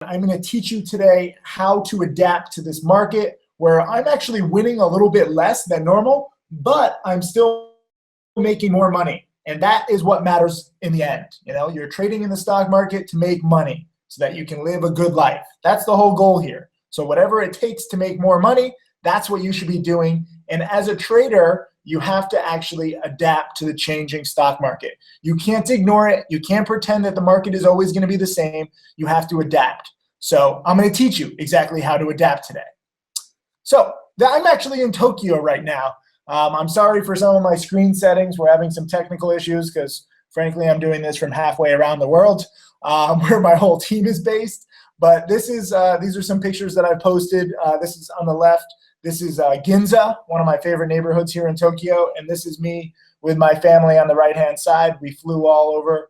I'm going to teach you today how to adapt to this market where I'm actually winning a little bit less than normal, but I'm still making more money. And that is what matters in the end. You know, you're trading in the stock market to make money so that you can live a good life. That's the whole goal here. So whatever it takes to make more money, that's what you should be doing. And as a trader, you have to actually adapt to the changing stock market. You can't ignore it. You can't pretend that the market is always going to be the same. You have to adapt. So I'm going to teach you exactly how to adapt today. So I'm actually in Tokyo right now. I'm sorry for some of my screen settings. We're having some technical issues because, frankly, I'm doing this from halfway around the world where my whole team is based. But these are some pictures that I posted. This is on the left. This is Ginza, one of my favorite neighborhoods here in Tokyo. And this is me with my family on the right-hand side. We flew all over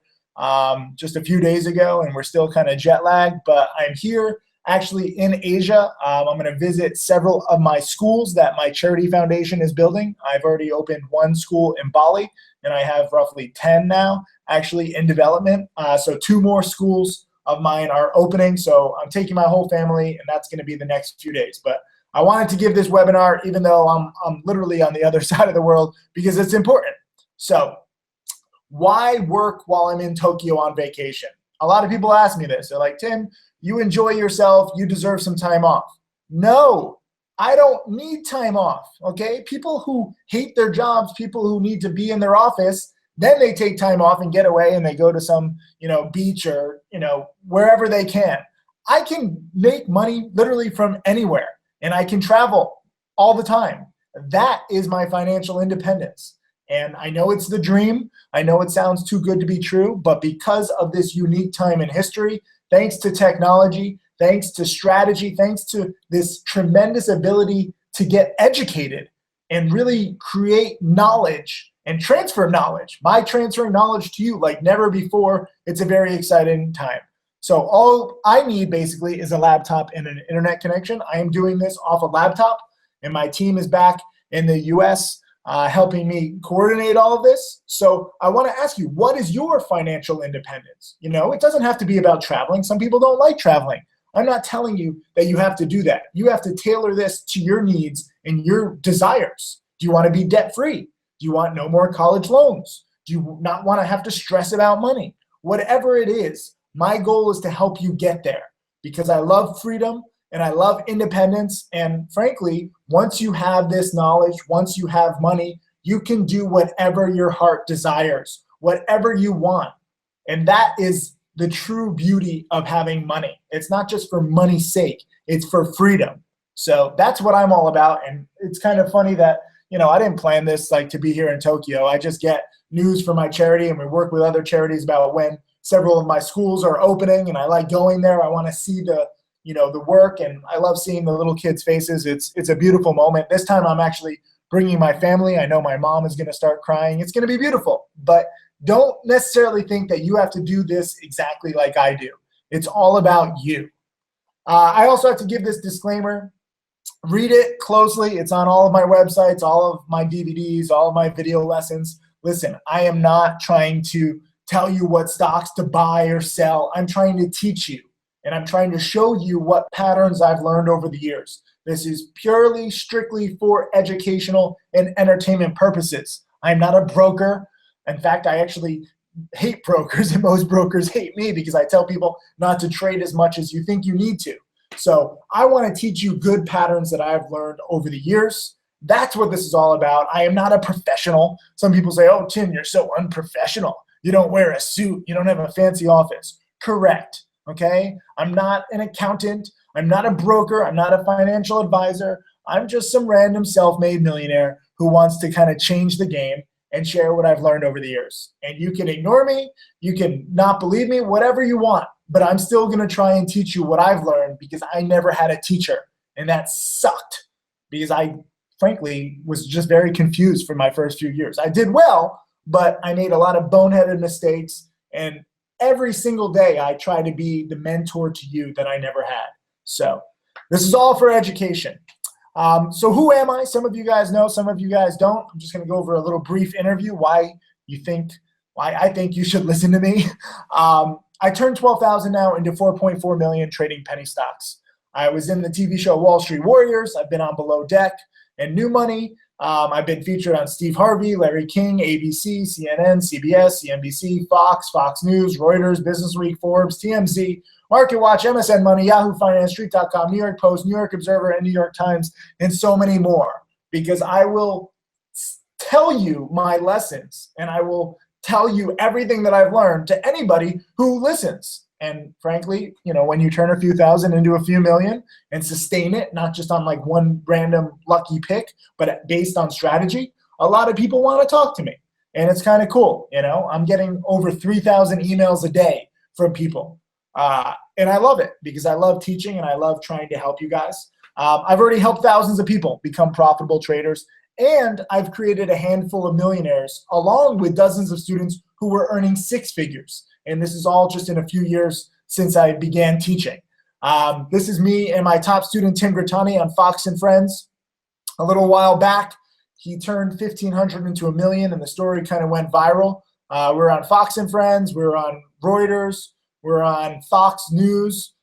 just a few days ago, and we're still kind of jet lagged. But I'm here actually in Asia. I'm going to visit several of my schools that my charity foundation is building. I've already opened one school in Bali, and I have roughly 10 now actually in development. So 2 more schools of mine are opening. So I'm taking my whole family, and that's going to be the next few days. But I wanted to give this webinar even though I'm literally on the other side of the world because it's important. So why work while I'm in Tokyo on vacation? A lot of people ask me this. They're like, Tim, you enjoy yourself. You deserve some time off. No, I don't need time off, okay? People who hate their jobs, people who need to be in their office, then they take time off and get away and they go to some, beach or, wherever they can. I can make money literally from anywhere. And I can travel all the time. That is my financial independence. And I know it's the dream. I know it sounds too good to be true, but because of this unique time in history, thanks to technology, thanks to strategy, thanks to this tremendous ability to get educated and really create knowledge and transfer knowledge, by transferring knowledge to you like never before, it's a very exciting time. So all I need basically is a laptop and an internet connection. I am doing this off a laptop, and my team is back in the US helping me coordinate all of this. So I want to ask you, what is your financial independence? It doesn't have to be about traveling. Some people don't like traveling. I'm not telling you that you have to do that. You have to tailor this to your needs and your desires. Do you want to be debt-free? Do you want no more college loans? Do you not want to have to stress about money? Whatever it is, my goal is to help you get there because I love freedom and I love independence. And frankly, once you have this knowledge, once you have money, you can do whatever your heart desires, whatever you want. And that is the true beauty of having money. It's not just for money's sake, it's for freedom. So that's what I'm all about. And it's kind of funny that, I didn't plan this to be here in Tokyo. I just get news from my charity and we work with other charities about when several of my schools are opening, and I like going there. I want to see the work, and I love seeing the little kids' faces. It's a beautiful moment. This time I'm actually bringing my family. I know my mom is going to start crying. It's going to be beautiful, but don't necessarily think that you have to do this exactly like I do. It's all about you. I also have to give this disclaimer. Read it closely. It's on all of my websites, all of my DVDs, all of my video lessons. Listen, I am not trying to tell you what stocks to buy or sell. I'm trying to teach you, and I'm trying to show you what patterns I've learned over the years. This is purely, strictly for educational and entertainment purposes. I'm not a broker. In fact, I actually hate brokers, and most brokers hate me because I tell people not to trade as much as you think you need to. So I want to teach you good patterns that I've learned over the years. That's what this is all about. I am not a professional. Some people say, oh, Tim, you're so unprofessional. You don't wear a suit. You don't have a fancy office. Correct, okay? I'm not an accountant. I'm not a broker. I'm not a financial advisor. I'm just some random self-made millionaire who wants to kind of change the game and share what I've learned over the years. And you can ignore me. You can not believe me, whatever you want. But I'm still going to try and teach you what I've learned because I never had a teacher. And that sucked because I, frankly, was just very confused for my first few years. I did well, but I made a lot of boneheaded mistakes. And every single day I try to be the mentor to you that I never had. So this is all for education. So who am I? Some of you guys know, some of you guys don't. I'm just going to go over a little brief interview why I think you should listen to me. I turned 12,000 now into 4.4 million trading penny stocks. I was in the TV show Wall Street Warriors. I've been on Below Deck and New Money. I've been featured on Steve Harvey, Larry King, ABC, CNN, CBS, CNBC, Fox, Fox News, Reuters, Business Week, Forbes, TMZ, Market Watch, MSN Money, Yahoo Finance, Street.com, New York Post, New York Observer, and New York Times, and so many more. Because I will tell you my lessons, and I will tell you everything that I've learned to anybody who listens. And frankly, when you turn a few thousand into a few million and sustain it, not just on like one random lucky pick, but based on strategy, a lot of people want to talk to me. And it's kind of cool. I'm getting over 3,000 emails a day from people. And I love it because I love teaching and I love trying to help you guys. I've already helped thousands of people become profitable traders. And I've created a handful of millionaires along with dozens of students who were earning six figures. And this is all just in a few years since I began teaching. This is me and my top student, Tim Grittani, on Fox and Friends. A little while back, he turned 1,500 into a million, and the story kind of went viral. We're on Fox and Friends. We're on Reuters. We're on Fox News.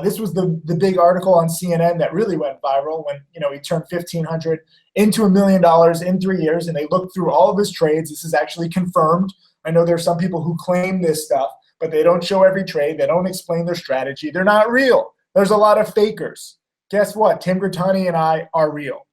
This was the big article on CNN that really went viral when he turned 1,500 into $1 million in 3 years, and they looked through all of his trades. This is actually confirmed. I know there's some people who claim this stuff, but they don't show every trade. They don't explain their strategy. They're not real. There's a lot of fakers. Guess what? Tim Grittani and I are real.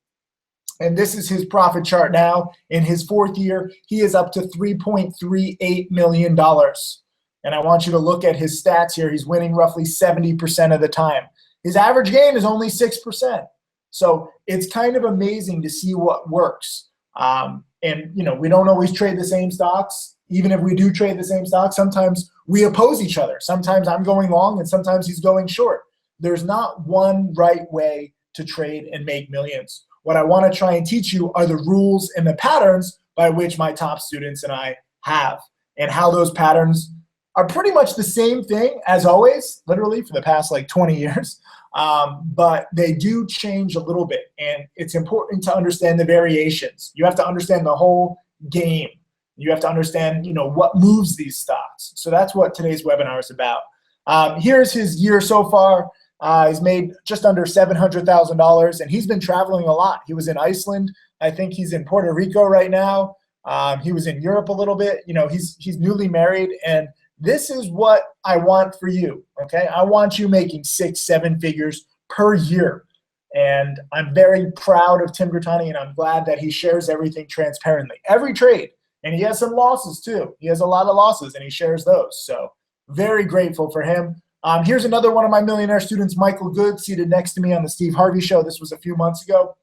And this is his profit chart now. In his fourth year, he is up to $3.38 million. And I want you to look at his stats here. He's winning roughly 70% of the time. His average gain is only 6%. So it's kind of amazing to see what works. And we don't always trade the same stocks. Even if we do trade the same stocks, sometimes we oppose each other. Sometimes I'm going long and sometimes he's going short. There's not one right way to trade and make millions. What I want to try and teach you are the rules and the patterns by which my top students and I have, and how those patterns are pretty much the same thing as always, literally for the past like 20 years. But they do change a little bit, and it's important to understand the variations. You have to understand the whole game. You have to understand, what moves these stocks. So that's what today's webinar is about. Here's his year so far. He's made just under $700,000, and he's been traveling a lot. He was in Iceland. I think he's in Puerto Rico right now. He was in Europe a little bit. He's newly married, and this is what I want for you, okay? I want you making 6-7 figures per year. And I'm very proud of Tim Grittani, and I'm glad that he shares everything transparently. Every trade. And he has some losses too. He has a lot of losses, and he shares those. So very grateful for him. Here's another one of my millionaire students, Michael Good, seated next to me on the Steve Harvey Show. This was a few months ago.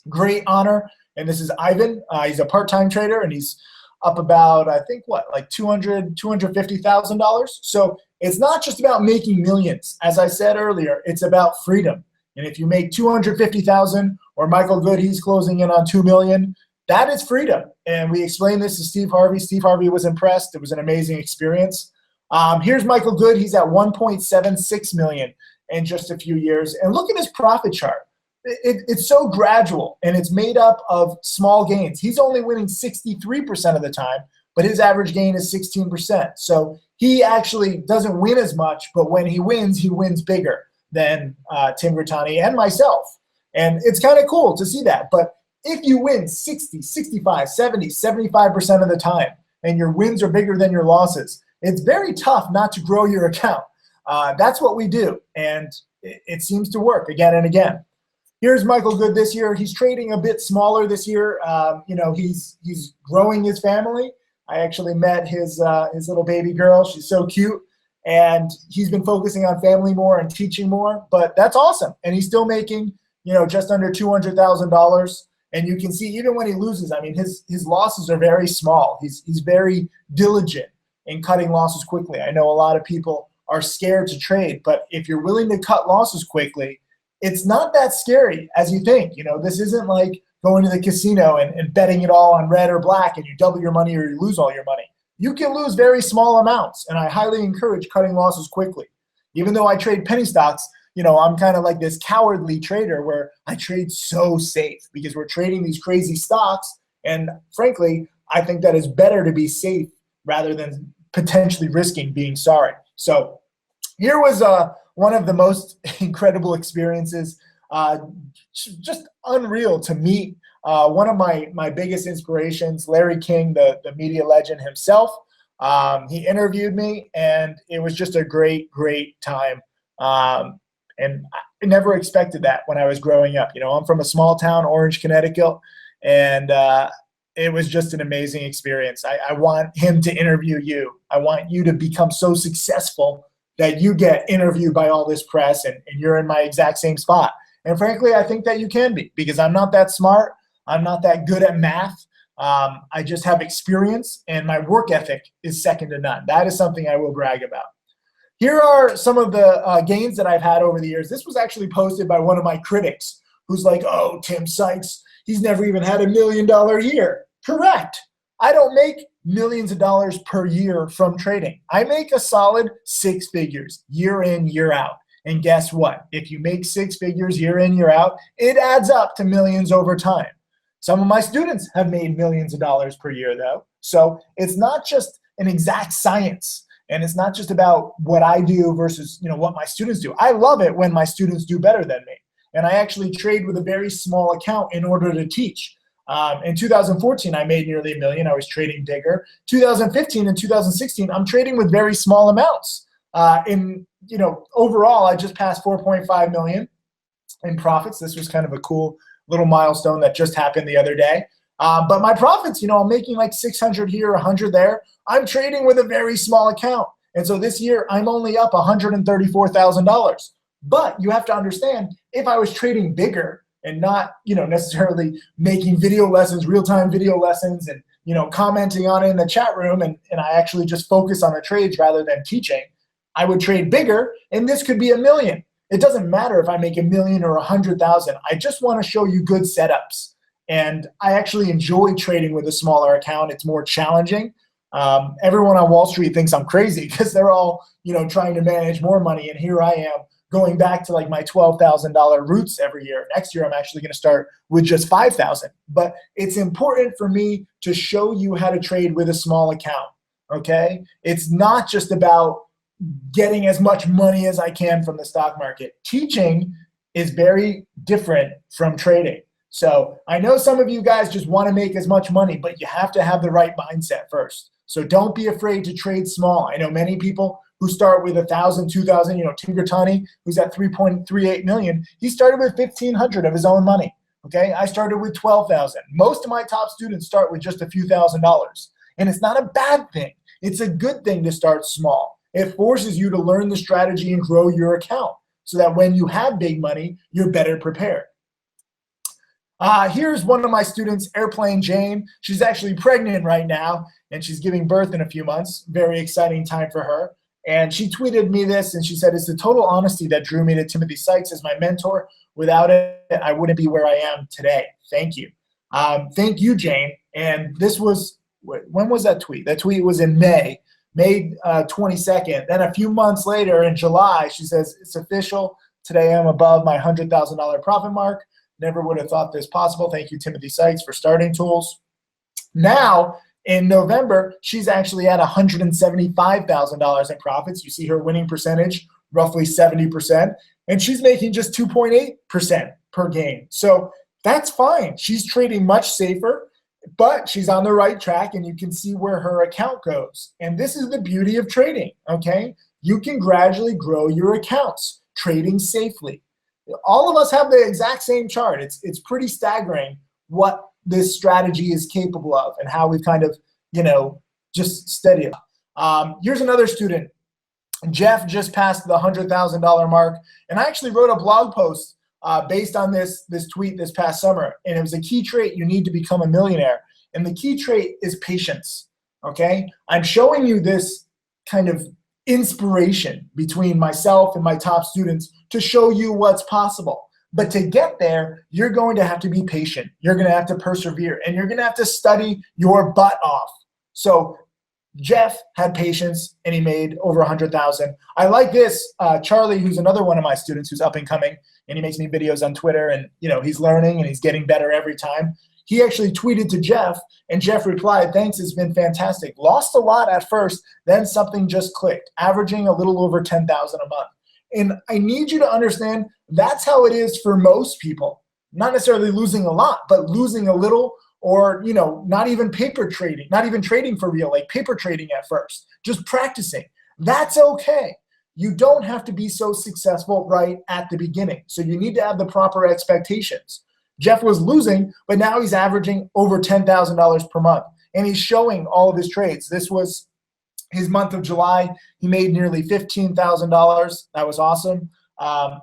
Great honor. And this is Ivan. He's a part-time trader, and he's up about, I think, like $250,000. So it's not just about making millions. As I said earlier, it's about freedom. And if you make $250,000, or Michael Good, he's closing in on $2 million, that is freedom. And we explained this to Steve Harvey. Steve Harvey was impressed. It was an amazing experience. Here's Michael Good. He's at $1.76 million in just a few years. And look at his profit chart. It's so gradual, and it's made up of small gains. He's only winning 63% of the time, but his average gain is 16%. So he actually doesn't win as much, but when he wins bigger than Tim Grittani and myself. And it's kind of cool to see that. But if you win 60, 65, 70, 75% of the time, and your wins are bigger than your losses, it's very tough not to grow your account. That's what we do, and it seems to work again and again. Here's Michael Good this year. He's trading a bit smaller this year. He's growing his family. I actually met his little baby girl. She's so cute, and he's been focusing on family more and teaching more. But that's awesome, and he's still making just under $200,000. And you can see even when he loses, I mean, his losses are very small. He's very diligent in cutting losses quickly. I know a lot of people are scared to trade, but if you're willing to cut losses quickly, it's not that scary as you think. This isn't like going to the casino and betting it all on red or black and you double your money or you lose all your money. You can lose very small amounts, and I highly encourage cutting losses quickly. Even though I trade penny stocks, I'm kind of like this cowardly trader where I trade so safe because we're trading these crazy stocks. And frankly, I think that it's better to be safe rather than potentially risking being sorry. So here was one of the most incredible experiences. Just unreal to meet one of my biggest inspirations, Larry King, the media legend himself. He interviewed me, and it was just a great time. And I never expected that when I was growing up. You know, I'm from a small town, Orange, Connecticut, and it was just an amazing experience. I want him to interview you. I want you to become so successful that you get interviewed by all this press, and you're in my exact same spot. And frankly, I think that you can be, because I'm not that smart. I'm not that good at math. I just have experience, and my work ethic is second to none. That is something I will brag about. Here are some of the gains that I've had over the years. This was actually posted by one of my critics, who's like, oh, Tim Sykes, he's never even had $1 million year. Correct. I don't make millions of dollars per year from trading. I make a solid 6 figures year in, year out. And guess what? If you make 6 figures year in, year out, it adds up to millions over time. Some of my students have made millions of dollars per year, though. So it's not just an exact science, and it's not just about what I do versus, you know, what my students do. I love it when my students do better than me. And I actually trade with a very small account in order to teach. In 2014, I made nearly $1 million. I was trading bigger. 2015 and 2016, I'm trading with very small amounts. Overall, I just passed 4.5 million in profits. This was kind of a cool little milestone that just happened the other day. But my profits, I'm making like 600 here, 100 there. I'm trading with a very small account. And so this year, I'm only up $134,000. But you have to understand, if I was trading bigger and not, necessarily making video lessons, real-time video lessons, and, commenting on it in the chat room, and I actually just focus on the trades rather than teaching, I would trade bigger, and this could be $1 million. It doesn't matter if I make $1 million or 100,000. I just want to show you good setups. And I actually enjoy trading with a smaller account. It's more challenging. Everyone on Wall Street thinks I'm crazy because they're all, trying to manage more money. And here I am going back to like my $12,000 roots every year. Next year, I'm actually going to start with just 5,000. But it's important for me to show you how to trade with a small account. Okay? It's not just about getting as much money as I can from the stock market. Teaching is very different from trading. So I know some of you guys just want to make as much money, but you have to have the right mindset first. So don't be afraid to trade small. I know many people who start with 1,000, 2,000, Tim Gertani, who's at 3.38 million, he started with 1,500 of his own money. Okay, I started with 12,000. Most of my top students start with just a few $1,000s. And it's not a bad thing. It's a good thing to start small. It forces you to learn the strategy and grow your account so that when you have big money, you're better prepared. Here's one of my students, Airplane Jane. She's actually pregnant right now, and she's giving birth in a few months. Very exciting time for her. And she tweeted me this, and she said, it's the total honesty that drew me to Timothy Sykes as my mentor. Without it, I wouldn't be where I am today. Thank you. Thank you, Jane. And this was, when was that tweet? That tweet was in May 22nd. Then a few months later in July, she says, it's official. Today I'm above my $100,000 profit mark. Never would have thought this possible. Thank you, Timothy Sykes, for starting tools. Now, in November, she's actually at $175,000 in profits. You see her winning percentage, roughly 70%. And she's making just 2.8% per game. So that's fine. She's trading much safer, but she's on the right track, and you can see where her account goes. And this is the beauty of trading, okay? You can gradually grow your accounts, trading safely. All of us have the exact same chart. It's pretty staggering what this strategy is capable of and how we've kind of, just studied it. Here's another student. Jeff just passed the $100,000 mark. And I actually wrote a blog post based on this tweet this past summer. And it was a key trait you need to become a millionaire. And the key trait is patience, okay? I'm showing you this kind of inspiration between myself and my top students to show you what's possible. But to get there, you're going to have to be patient. You're going to have to persevere, and you're going to have to study your butt off. So Jeff had patience, and he made over 100,000. I like this. Charlie, who's another one of my students who's up and coming, and he makes me videos on Twitter, and he's learning and he's getting better every time. he actually tweeted to Jeff, and Jeff replied, "Thanks, it's been fantastic. Lost a lot at first, then something just clicked, averaging a little over 10,000 a month." And I need you to understand that's how it is for most people. Not necessarily losing a lot, but losing a little, or not even paper trading, not even trading for real, like paper trading at first, just practicing. That's okay. You don't have to be so successful right at the beginning. So you need to have the proper expectations. Jeff was losing, but now he's averaging over $10,000 per month, and he's showing all of his trades. This was his month of July. He made nearly $15,000. That was awesome.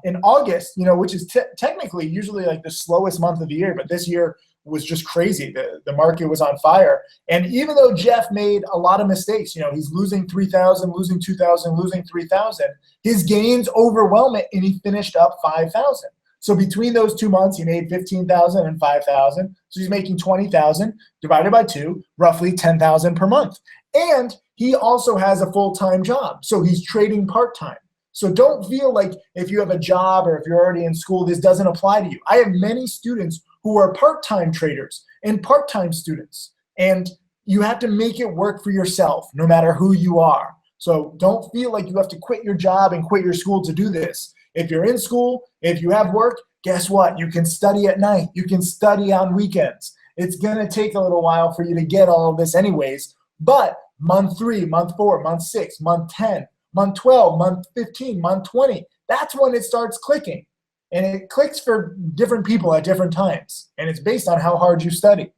In August, which is technically usually like the slowest month of the year, but this year was just crazy. The market was on fire. And even though Jeff made a lot of mistakes, he's losing 3,000, losing 2,000, losing 3,000, his gains overwhelm it, and he finished up 5,000. So between those 2 months, he made 15,000 and 5,000. So he's making 20,000 divided by 2, roughly 10,000 per month. And he also has a full-time job. So he's trading part-time. So don't feel like if you have a job or if you're already in school, this doesn't apply to you. I have many students who are part-time traders and part-time students. And you have to make it work for yourself, no matter who you are. So don't feel like you have to quit your job and quit your school to do this. If you're in school, if you have work, guess what? You can study at night. You can study on weekends. It's going to take a little while for you to get all of this anyways. But month 3, month 4, month 6, month 10, month 12, month 15, month 20, that's when it starts clicking. And it clicks for different people at different times. And it's based on how hard you study.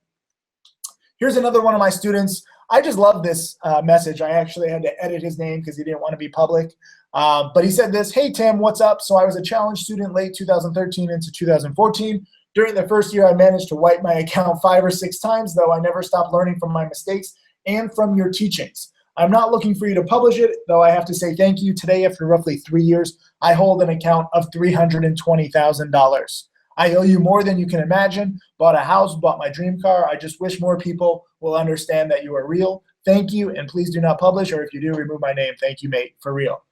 Here's another one of my students. I just love this message. I actually had to edit his name because he didn't want to be public. But he said this: "Hey, Tim, what's up? So I was a challenge student late 2013 into 2014. During the first year, I managed to wipe my account 5 or 6 times, though I never stopped learning from my mistakes and from your teachings. I'm not looking for you to publish it, though I have to say thank you. Today, after roughly 3 years, I hold an account of $320,000. I owe you more than you can imagine. Bought a house, bought my dream car. I just wish more people will understand that you are real. Thank you, and please do not publish, or if you do, remove my name. Thank you, mate, for real."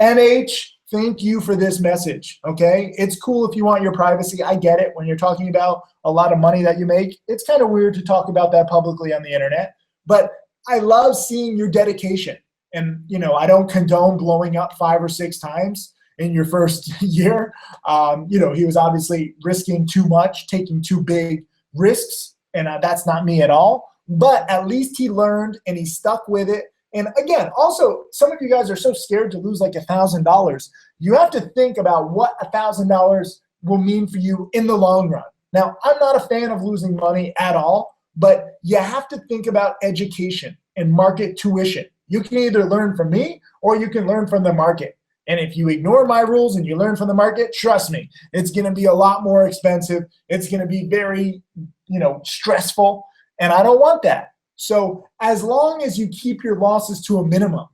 NH, thank you for this message, okay? It's cool if you want your privacy. I get it. When you're talking about a lot of money that you make, it's kind of weird to talk about that publicly on the internet. But I love seeing your dedication. And, I don't condone blowing up 5 or 6 times in your first year. He was obviously risking too much, taking too big risks, and that's not me at all. But at least he learned and he stuck with it. And again, also, some of you guys are so scared to lose like $1,000. You have to think about what $1,000 will mean for you in the long run. Now, I'm not a fan of losing money at all, but you have to think about education and market tuition. You can either learn from me or you can learn from the market. And if you ignore my rules and you learn from the market, trust me, it's going to be a lot more expensive. It's going to be very, stressful. And I don't want that. So as long as you keep your losses to a minimum,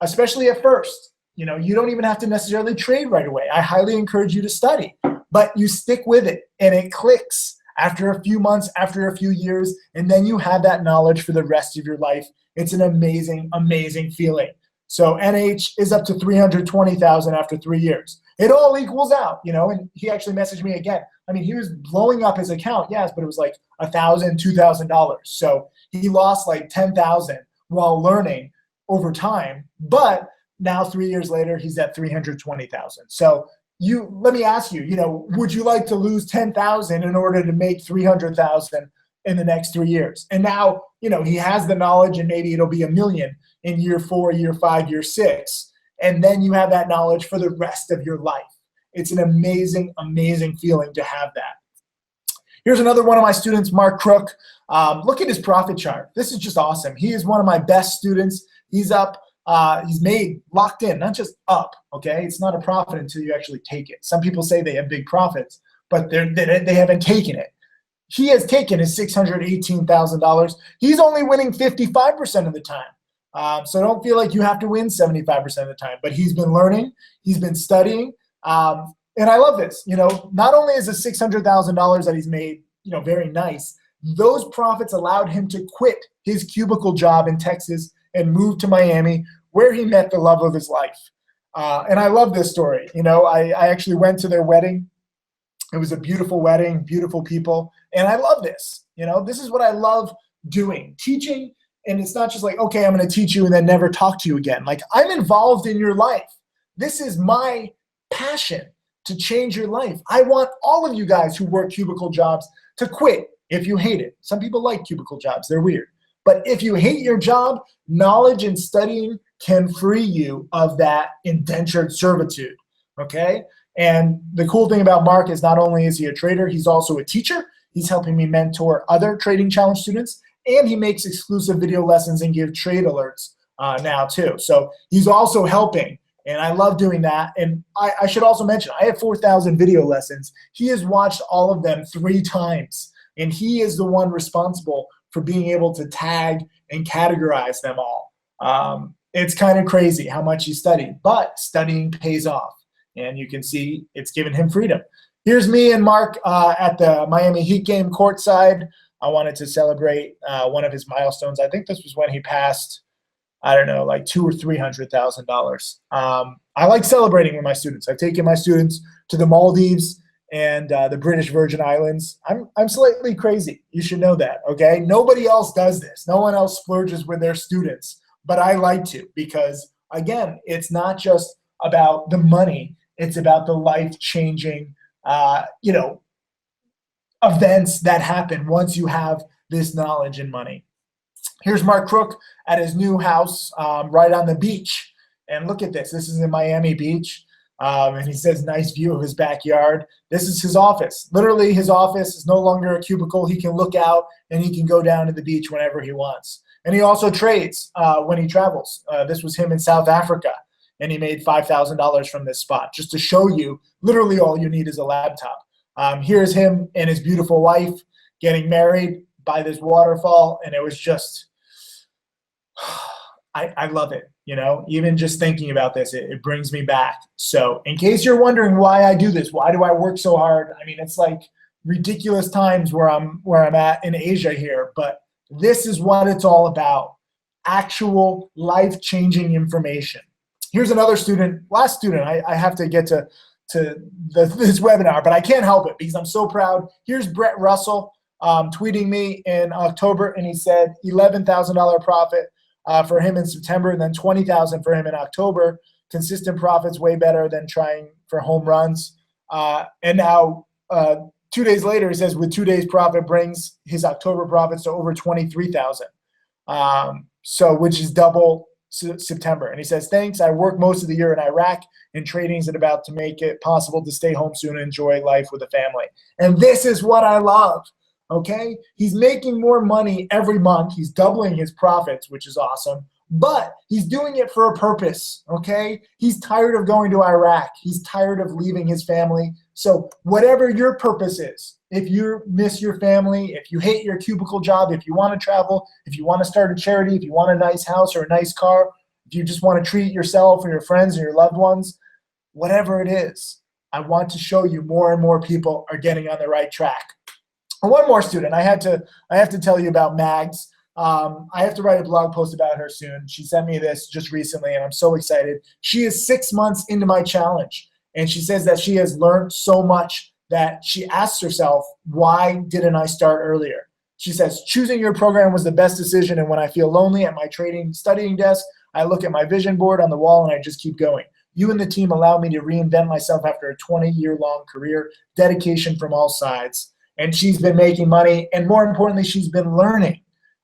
especially at first, you don't even have to necessarily trade right away. I highly encourage you to study, but you stick with it and it clicks after a few months, after a few years, and then you have that knowledge for the rest of your life. It's an amazing, amazing feeling. So NH is up to $320,000 after 3 years. It all equals out, and he actually messaged me again. I mean, he was blowing up his account, yes, but it was like $1,000, $2,000. So he lost like $10,000 while learning over time. But now 3 years later, he's at $320,000. So let me ask you, would you like to lose $10,000 in order to make $300,000 in the next 3 years? And now, he has the knowledge, and maybe it'll be $1 million in year 4, year 5, year 6. And then you have that knowledge for the rest of your life. It's an amazing, amazing feeling to have that. Here's another one of my students, Mark Crook. Look at his profit chart. This is just awesome. He is one of my best students. He's up. He's made locked in, not just up, okay? It's not a profit until you actually take it. Some people say they have big profits, but they haven't taken it. He has taken his $618,000. He's only winning 55% of the time. So don't feel like you have to win 75% of the time. But he's been learning. He's been studying. And I love this. Not only is the $600,000 that he's made, very nice, those profits allowed him to quit his cubicle job in Texas and move to Miami, where he met the love of his life. And I love this story. I actually went to their wedding. It was a beautiful wedding, beautiful people. And I love this. You know, this is what I love doing, teaching. And it's not just like, okay, I'm going to teach you and then never talk to you again. Like, I'm involved in your life. This is my passion, to change your life. I want all of you guys who work cubicle jobs to quit if you hate it. Some people like cubicle jobs. They're weird. But if you hate your job, knowledge and studying can free you of that indentured servitude, okay? And the cool thing about Mark is not only is he a trader, he's also a teacher. He's helping me mentor other Trading Challenge students, and he makes exclusive video lessons and give trade alerts now too. So he's also helping, and I love doing that. And I should also mention, I have 4,000 video lessons. He has watched all of them 3 times, and he is the one responsible for being able to tag and categorize them all. It's kind of crazy how much he studied, but studying pays off. And you can see it's given him freedom. Here's me and Mark at the Miami Heat game courtside. I wanted to celebrate one of his milestones. I think this was when he passed, I don't know, like $200,000 or $300,000. I like celebrating with my students. I've taken my students to the Maldives and the British Virgin Islands. I'm slightly crazy. You should know that, okay? Nobody else does this. No one else splurges with their students, but I like to, because again, it's not just about the money. It's about the life-changing, events that happen once you have this knowledge and money. Here's Mark Crook at his new house right on the beach. And look at this. This is in Miami Beach. And he says, nice view of his backyard. This is his office. Literally, his office is no longer a cubicle. He can look out and he can go down to the beach whenever he wants. And he also trades when he travels. This was him in South Africa, and he made $5,000 from this spot. Just to show you, literally all you need is a laptop. Here's him and his beautiful wife getting married by this waterfall, and it was just, I love it. You know, even just thinking about this, it brings me back. So in case you're wondering why I do this, why do I work so hard? I mean, it's like ridiculous times where I'm at in Asia here, but this is what it's all about. Actual life-changing information. Here's another student, last student. I have to get to this webinar, but I can't help it because I'm so proud. Here's Brett Russell tweeting me in October, and he said $11,000 profit for him in September, and then $20,000 for him in October. Consistent profits, way better than trying for home runs. And now 2 days later, he says with 2 days profit brings his October profits to over $23,000. So which is double September. And he says, thanks. I work most of the year in Iraq, and trading is about to make it possible to stay home soon and enjoy life with the family. And this is what I love. Okay, he's making more money every month. He's doubling his profits, which is awesome, but he's doing it for a purpose. Okay, he's tired of going to Iraq. He's tired of leaving his family. So whatever your purpose is, if you miss your family, if you hate your cubicle job, if you want to travel, if you want to start a charity, if you want a nice house or a nice car, if you just want to treat yourself or your friends or your loved ones, whatever it is, I want to show you more and more people are getting on the right track. One more student. I have to tell you about Mags. I have to write a blog post about her soon. She sent me this just recently, and I'm so excited. She is 6 months into my challenge, and she says that she has learned so much that she asks herself, why didn't I start earlier? She says, choosing your program was the best decision, and when I feel lonely at my studying desk, I look at my vision board on the wall, and I just keep going. You and the team allow me to reinvent myself after a 20-year-long career, dedication from all sides. And she's been making money, and more importantly, she's been learning.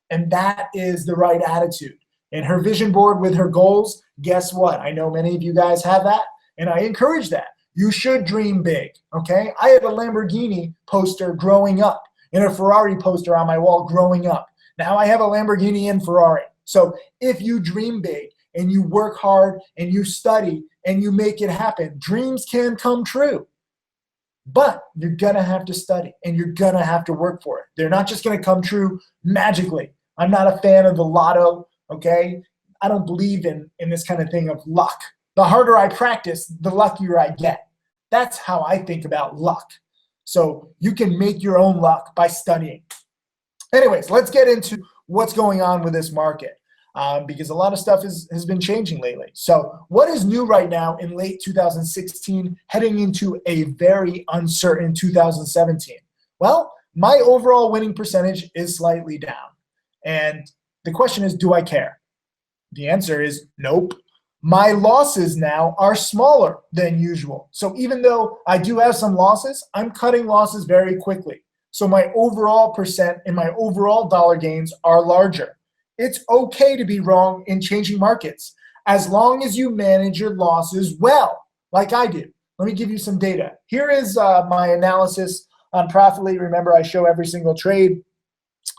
And that is the right attitude. And her vision board with her goals, guess what? I know many of you guys have that, and I encourage that. You should dream big, okay? I had a Lamborghini poster growing up and a Ferrari poster on my wall growing up. Now I have a Lamborghini and Ferrari. So if you dream big and you work hard and you study and you make it happen, dreams can come true. But you're going to have to study, and you're going to have to work for it. They're not just going to come true magically. I'm not a fan of the lotto, okay? I don't believe in this kind of thing of luck. The harder I practice, the luckier I get. That's how I think about luck. So you can make your own luck by studying. Anyways, let's get into what's going on with this market. because a lot of stuff has been changing lately. So what is new right now in late 2016 heading into a very uncertain 2017? Well, my overall winning percentage is slightly down. And the question is, do I care? The answer is nope. My losses now are smaller than usual. So even though I do have some losses, I'm cutting losses very quickly. So my overall percent and my overall dollar gains are larger. It's okay to be wrong in changing markets as long as you manage your losses well, like I do. Let me give you some data. Here is my analysis on Profitly. Remember, I show every single trade.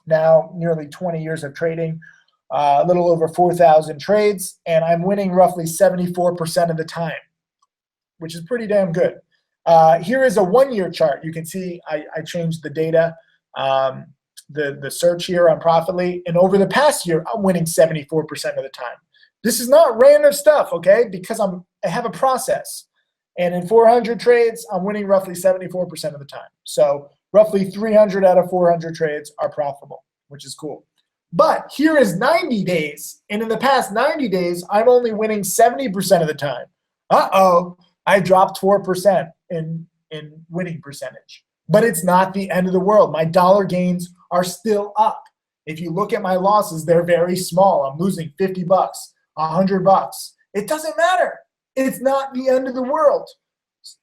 Now, nearly 20 years of trading, a little over 4,000 trades, and I'm winning roughly 74% of the time, which is pretty damn good. Here is a one-year chart. You can see I changed the data, the search here on Profitly, and over the past year, I'm winning 74% of the time. This is not random stuff, okay, because I have a process. And in 400 trades, I'm winning roughly 74% of the time. So roughly 300 out of 400 trades are profitable, which is cool. But here is 90 days, and in the past 90 days, I'm only winning 70% of the time. Uh-oh, I dropped 4% in winning percentage. But it's not the end of the world. My dollar gains are still up. If you look at my losses, they're very small. I'm losing 50 bucks, 100 bucks. It doesn't matter. It's not the end of the world.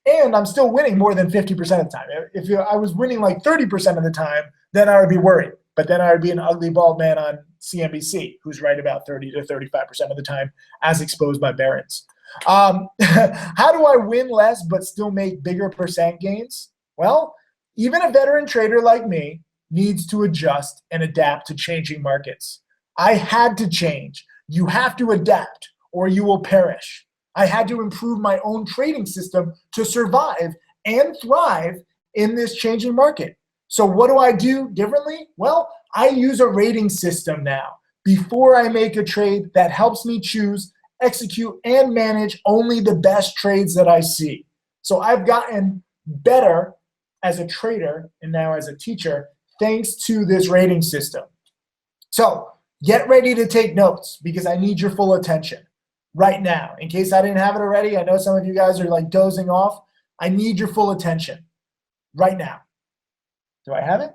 And I'm still winning more than 50% of the time. If I was winning like 30% of the time, then I would be worried. But then I would be an ugly bald man on CNBC, who's right about 30 to 35% of the time, as exposed by Barron's. How do I win less but still make bigger percent gains? Well, even a veteran trader like me needs to adjust and adapt to changing markets. I had to change. You have to adapt or you will perish. I had to improve my own trading system to survive and thrive in this changing market. So what do I do differently? Well, I use a rating system now before I make a trade that helps me choose, execute, and manage only the best trades that I see. So I've gotten better as a trader and now as a teacher thanks to this rating system. So get ready to take notes because I need your full attention right now. In case I didn't have it already, I know some of you guys are like dozing off. I need your full attention right now. Do I have it?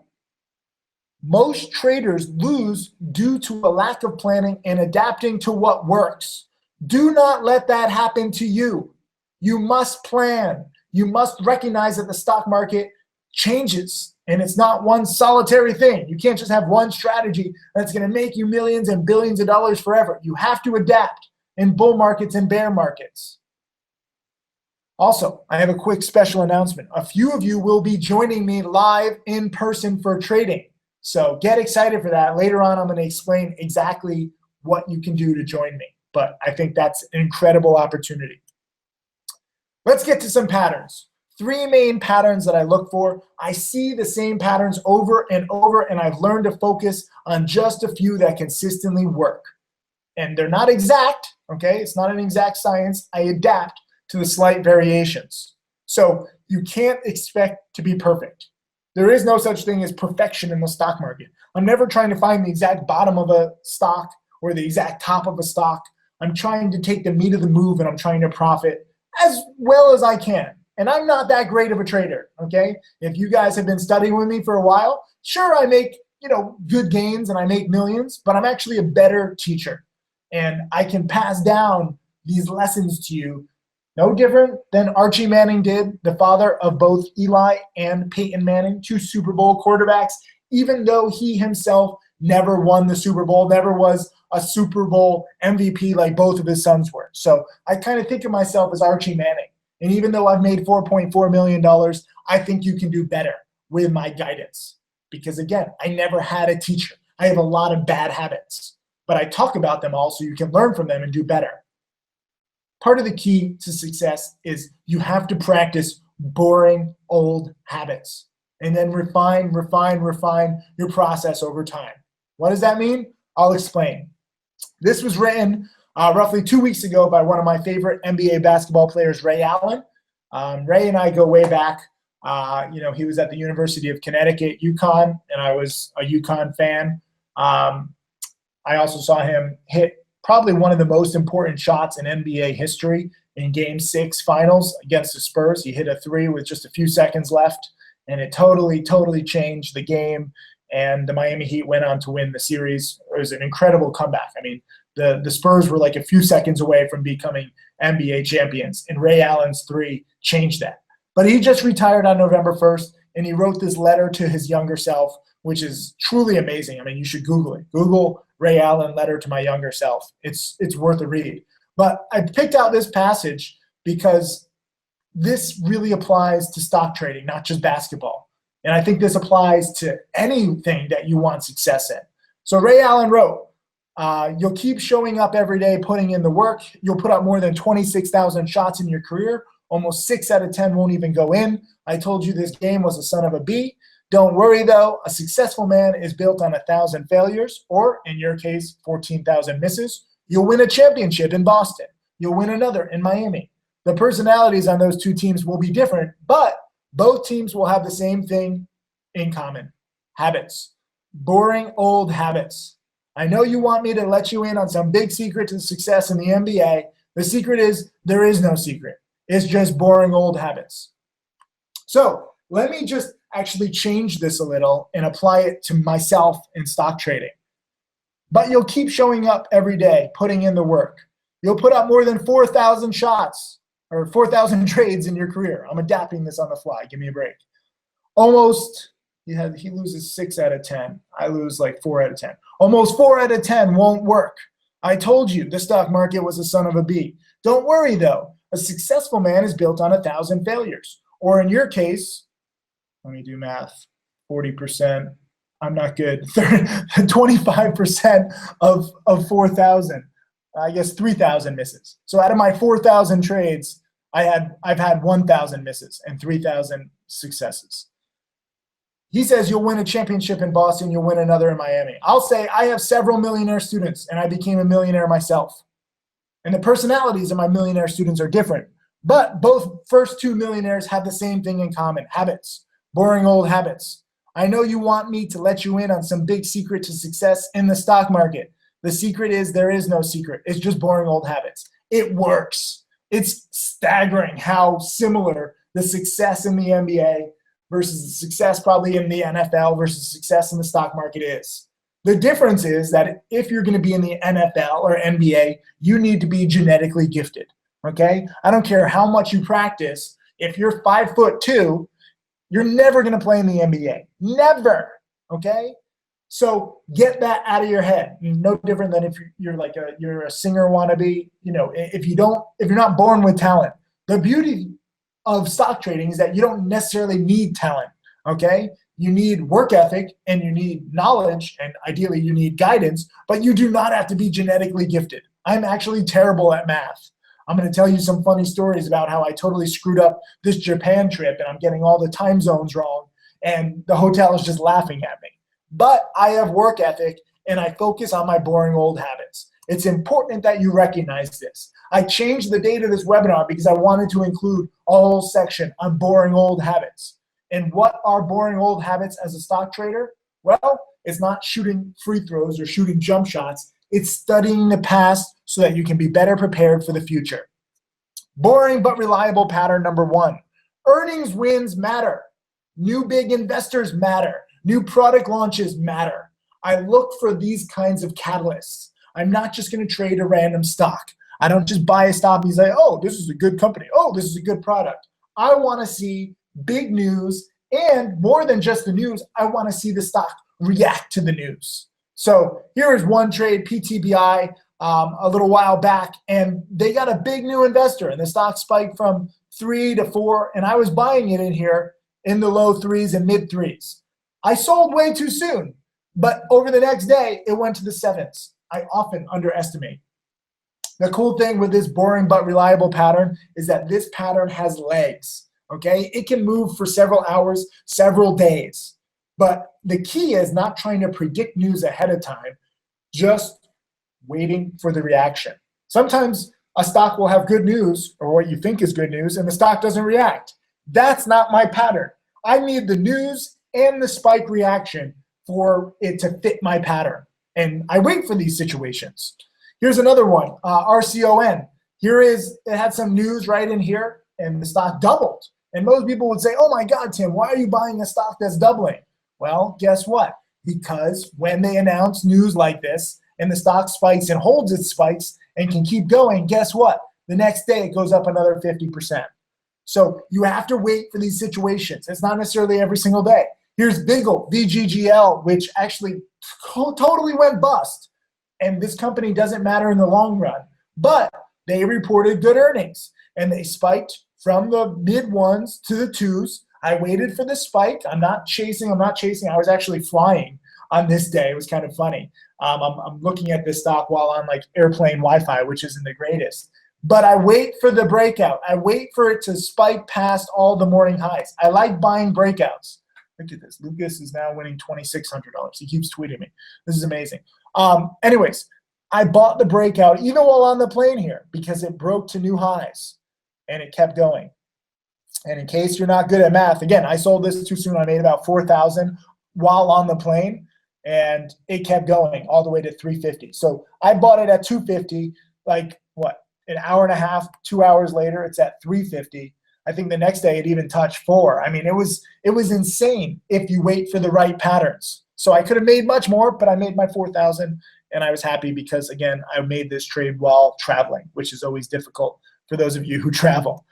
Most traders lose due to a lack of planning and adapting to what works. Do not let that happen to you. You must plan. You must recognize that the stock market changes and it's not one solitary thing. You can't just have one strategy that's going to make you millions and billions of dollars forever. You have to adapt in bull markets and bear markets. Also, I have a quick special announcement. A few of you will be joining me live in person for trading. So get excited for that. Later on, I'm going to explain exactly what you can do to join me. But I think that's an incredible opportunity. Let's get to some patterns. 3 main patterns that I look for. I see the same patterns over and over, and I've learned to focus on just a few that consistently work. And they're not exact, okay? It's not an exact science. I adapt to the slight variations. So you can't expect to be perfect. There is no such thing as perfection in the stock market. I'm never trying to find the exact bottom of a stock or the exact top of a stock. I'm trying to take the meat of the move and I'm trying to profit as well as I can. And I'm not that great of a trader, okay? If you guys have been studying with me for a while, sure, I make, good gains and I make millions, but I'm actually a better teacher. And I can pass down these lessons to you no different than Archie Manning did, the father of both Eli and Peyton Manning, 2 Super Bowl quarterbacks, even though he himself never won the Super Bowl, never was a Super Bowl MVP like both of his sons were. So I kind of think of myself as Archie Manning. And even though I've made $4.4 million, I think you can do better with my guidance. Because again, I never had a teacher. I have a lot of bad habits, but I talk about them all so you can learn from them and do better. Part of the key to success is you have to practice boring old habits and then refine your process over time. What does that mean? I'll explain. This was written roughly 2 weeks ago by one of my favorite NBA basketball players, Ray Allen. Ray and I go way back. He was at the University of Connecticut, UConn, and I was a UConn fan. I also saw him hit probably one of the most important shots in NBA history in Game 6 finals against the Spurs. He hit a three with just a few seconds left, and it totally changed the game. And the Miami Heat went on to win the series. It was an incredible comeback. I mean, the Spurs were like a few seconds away from becoming NBA champions, and Ray Allen's three changed that. But he just retired on November 1st, and he wrote this letter to his younger self, which is truly amazing. I mean, you should Google it. Google Ray Allen letter to my younger self. It's worth a read. But I picked out this passage because this really applies to stock trading, not just basketball. And I think this applies to anything that you want success in. So Ray Allen wrote, you'll keep showing up every day, putting in the work. You'll put up more than 26,000 shots in your career. Almost 6 out of 10 won't even go in. I told you this game was a son of a B. Don't worry, though. A successful man is built on 1,000 failures, or in your case, 14,000 misses. You'll win a championship in Boston. You'll win another in Miami. The personalities on those two teams will be different, but both teams will have the same thing in common: habits. Boring old habits. I know you want me to let you in on some big secret to success in the NBA. The secret is there is no secret. It's just boring old habits. So let me just actually change this a little and apply it to myself in stock trading. But you'll keep showing up every day, putting in the work. You'll put up more than 4,000 shots or 4,000 trades in your career. I'm adapting this on the fly. Give me a break. Almost, he loses 6 out of 10. I lose like 4 out of 10. Almost 4 out of 10 won't work. I told you the stock market was a son of a B. Don't worry, though. A successful man is built on 1,000 failures. Or in your case, let me do math, 40%. I'm not good. 25% of 4,000. I guess 3,000 misses. So out of my 4,000 trades, I've had 1,000 misses and 3,000 successes. He says you'll win a championship in Boston, you'll win another in Miami. I'll say I have several millionaire students, and I became a millionaire myself. And the personalities of my millionaire students are different. But both first two millionaires have the same thing in common: habits, boring old habits. I know you want me to let you in on some big secret to success in the stock market. The secret is there is no secret. It's just boring old habits. It works. It's staggering how similar the success in the NBA versus the success probably in the NFL versus success in the stock market is. The difference is that if you're going to be in the NFL or NBA, you need to be genetically gifted, okay? I don't care how much you practice. If you're 5'2", you're never going to play in the NBA. Never, okay? So get that out of your head. No different than if you're a singer wannabe. You know, if you're not born with talent. The beauty of stock trading is that you don't necessarily need talent, okay? You need work ethic and you need knowledge, and ideally you need guidance, but you do not have to be genetically gifted. I'm actually terrible at math. I'm going to tell you some funny stories about how I totally screwed up this Japan trip and I'm getting all the time zones wrong and the hotel is just laughing at me. But I have work ethic and I focus on my boring old habits. It's important that you recognize this. I changed the date of this webinar because I wanted to include a whole section on boring old habits. And what are boring old habits as a stock trader? Well, it's not shooting free throws or shooting jump shots. It's studying the past so that you can be better prepared for the future. Boring but reliable pattern number 1. Earnings wins matter. New big investors matter. New product launches matter. I look for these kinds of catalysts. I'm not just going to trade a random stock. I don't just buy a stock and say, oh, this is a good company. Oh, this is a good product. I want to see big news, and more than just the news, I want to see the stock react to the news. So here is one trade, PTBI, a little while back, and they got a big new investor, and the stock spiked from 3 to 4, and I was buying it in here in the low 3s and mid 3s. I sold way too soon, but over the next day, it went to the 7s. I often underestimate. The cool thing with this boring but reliable pattern is that this pattern has legs, okay? It can move for several hours, several days. But the key is not trying to predict news ahead of time, just waiting for the reaction. Sometimes a stock will have good news, or what you think is good news, and the stock doesn't react. That's not my pattern. I need the news and the spike reaction for it to fit my pattern. And I wait for these situations. Here's another one, RCON. It had some news right in here, and the stock doubled. And most people would say, oh my God, Tim, why are you buying a stock that's doubling? Well, guess what? Because when they announce news like this and the stock spikes and holds its spikes and can keep going, guess what? The next day it goes up another 50%. So you have to wait for these situations. It's not necessarily every single day. Here's BGGL, which actually totally went bust. And this company doesn't matter in the long run, but they reported good earnings and they spiked from the mid ones to the twos. I waited for the spike. I'm not chasing. I was actually flying on this day. It was kind of funny. I'm looking at this stock while on like airplane Wi-Fi, which isn't the greatest. But I wait for the breakout. I wait for it to spike past all the morning highs. I like buying breakouts. Look at this. Lucas is now winning $2,600. He keeps tweeting me. This is amazing. Anyways, I bought the breakout even while on the plane here because it broke to new highs and it kept going. And in case you're not good at math, again, I sold this too soon. I made about $4,000 while on the plane, and it kept going all the way to 350. So I bought it at 250. Like what? An hour and a half, 2 hours later, it's at 350. I think the next day it even touched 4. I mean, it was insane if you wait for the right patterns. So I could have made much more, but I made my 4,000, and I was happy because again, I made this trade while traveling, which is always difficult for those of you who travel.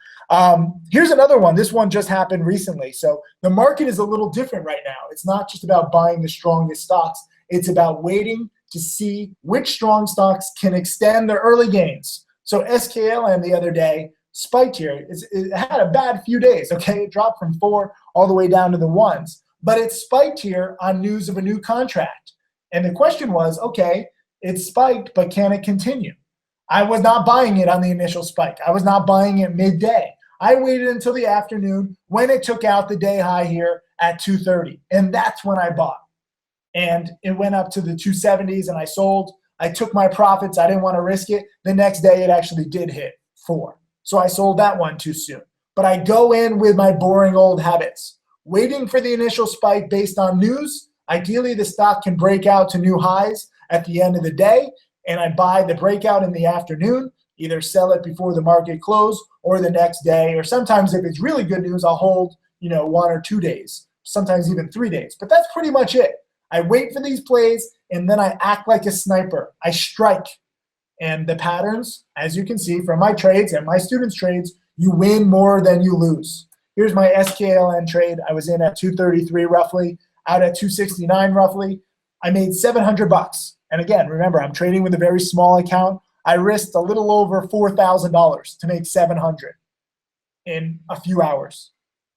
Here's another one. This one just happened recently. So the market is a little different right now. It's not just about buying the strongest stocks. It's about waiting to see which strong stocks can extend their early gains. So SKLN the other day spiked here. It had a bad few days, okay? It dropped from 4 all the way down to the 1s. But it spiked here on news of a new contract. And the question was, okay, it spiked, but can it continue? I was not buying it on the initial spike. I was not buying it midday. I waited until the afternoon when it took out the day high here at 230. And that's when I bought. And it went up to the 270s and I sold. I took my profits. I didn't want to risk it. The next day it actually did hit 4. So I sold that one too soon. But I go in with my boring old habits, waiting for the initial spike based on news. Ideally, the stock can break out to new highs at the end of the day. And I buy the breakout in the afternoon, either sell it before the market close or the next day. Or sometimes if it's really good news, I'll hold 1 or 2 days, sometimes even 3 days. But that's pretty much it. I wait for these plays, and then I act like a sniper. I strike. And the patterns, as you can see from my trades and my students' trades, you win more than you lose. Here's my SKLN trade. I was in at 233 roughly, out at 269 roughly. I made $700. And again, remember, I'm trading with a very small account. I risked a little over $4,000 to make $700 in a few hours.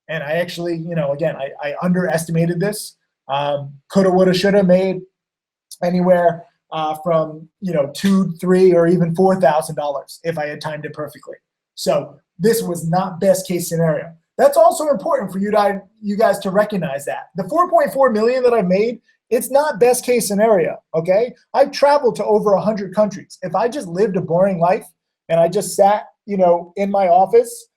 And I actually, again, I underestimated this. Coulda, woulda, shoulda made anywhere from $2,000, $3,000, or even $4,000 if I had timed it perfectly. So this was not best case scenario. That's also important for you guys to recognize that the 4.4 million that I made, it's not best case scenario. Okay, I've traveled to over 100 countries. If I just lived a boring life and I just sat, in my office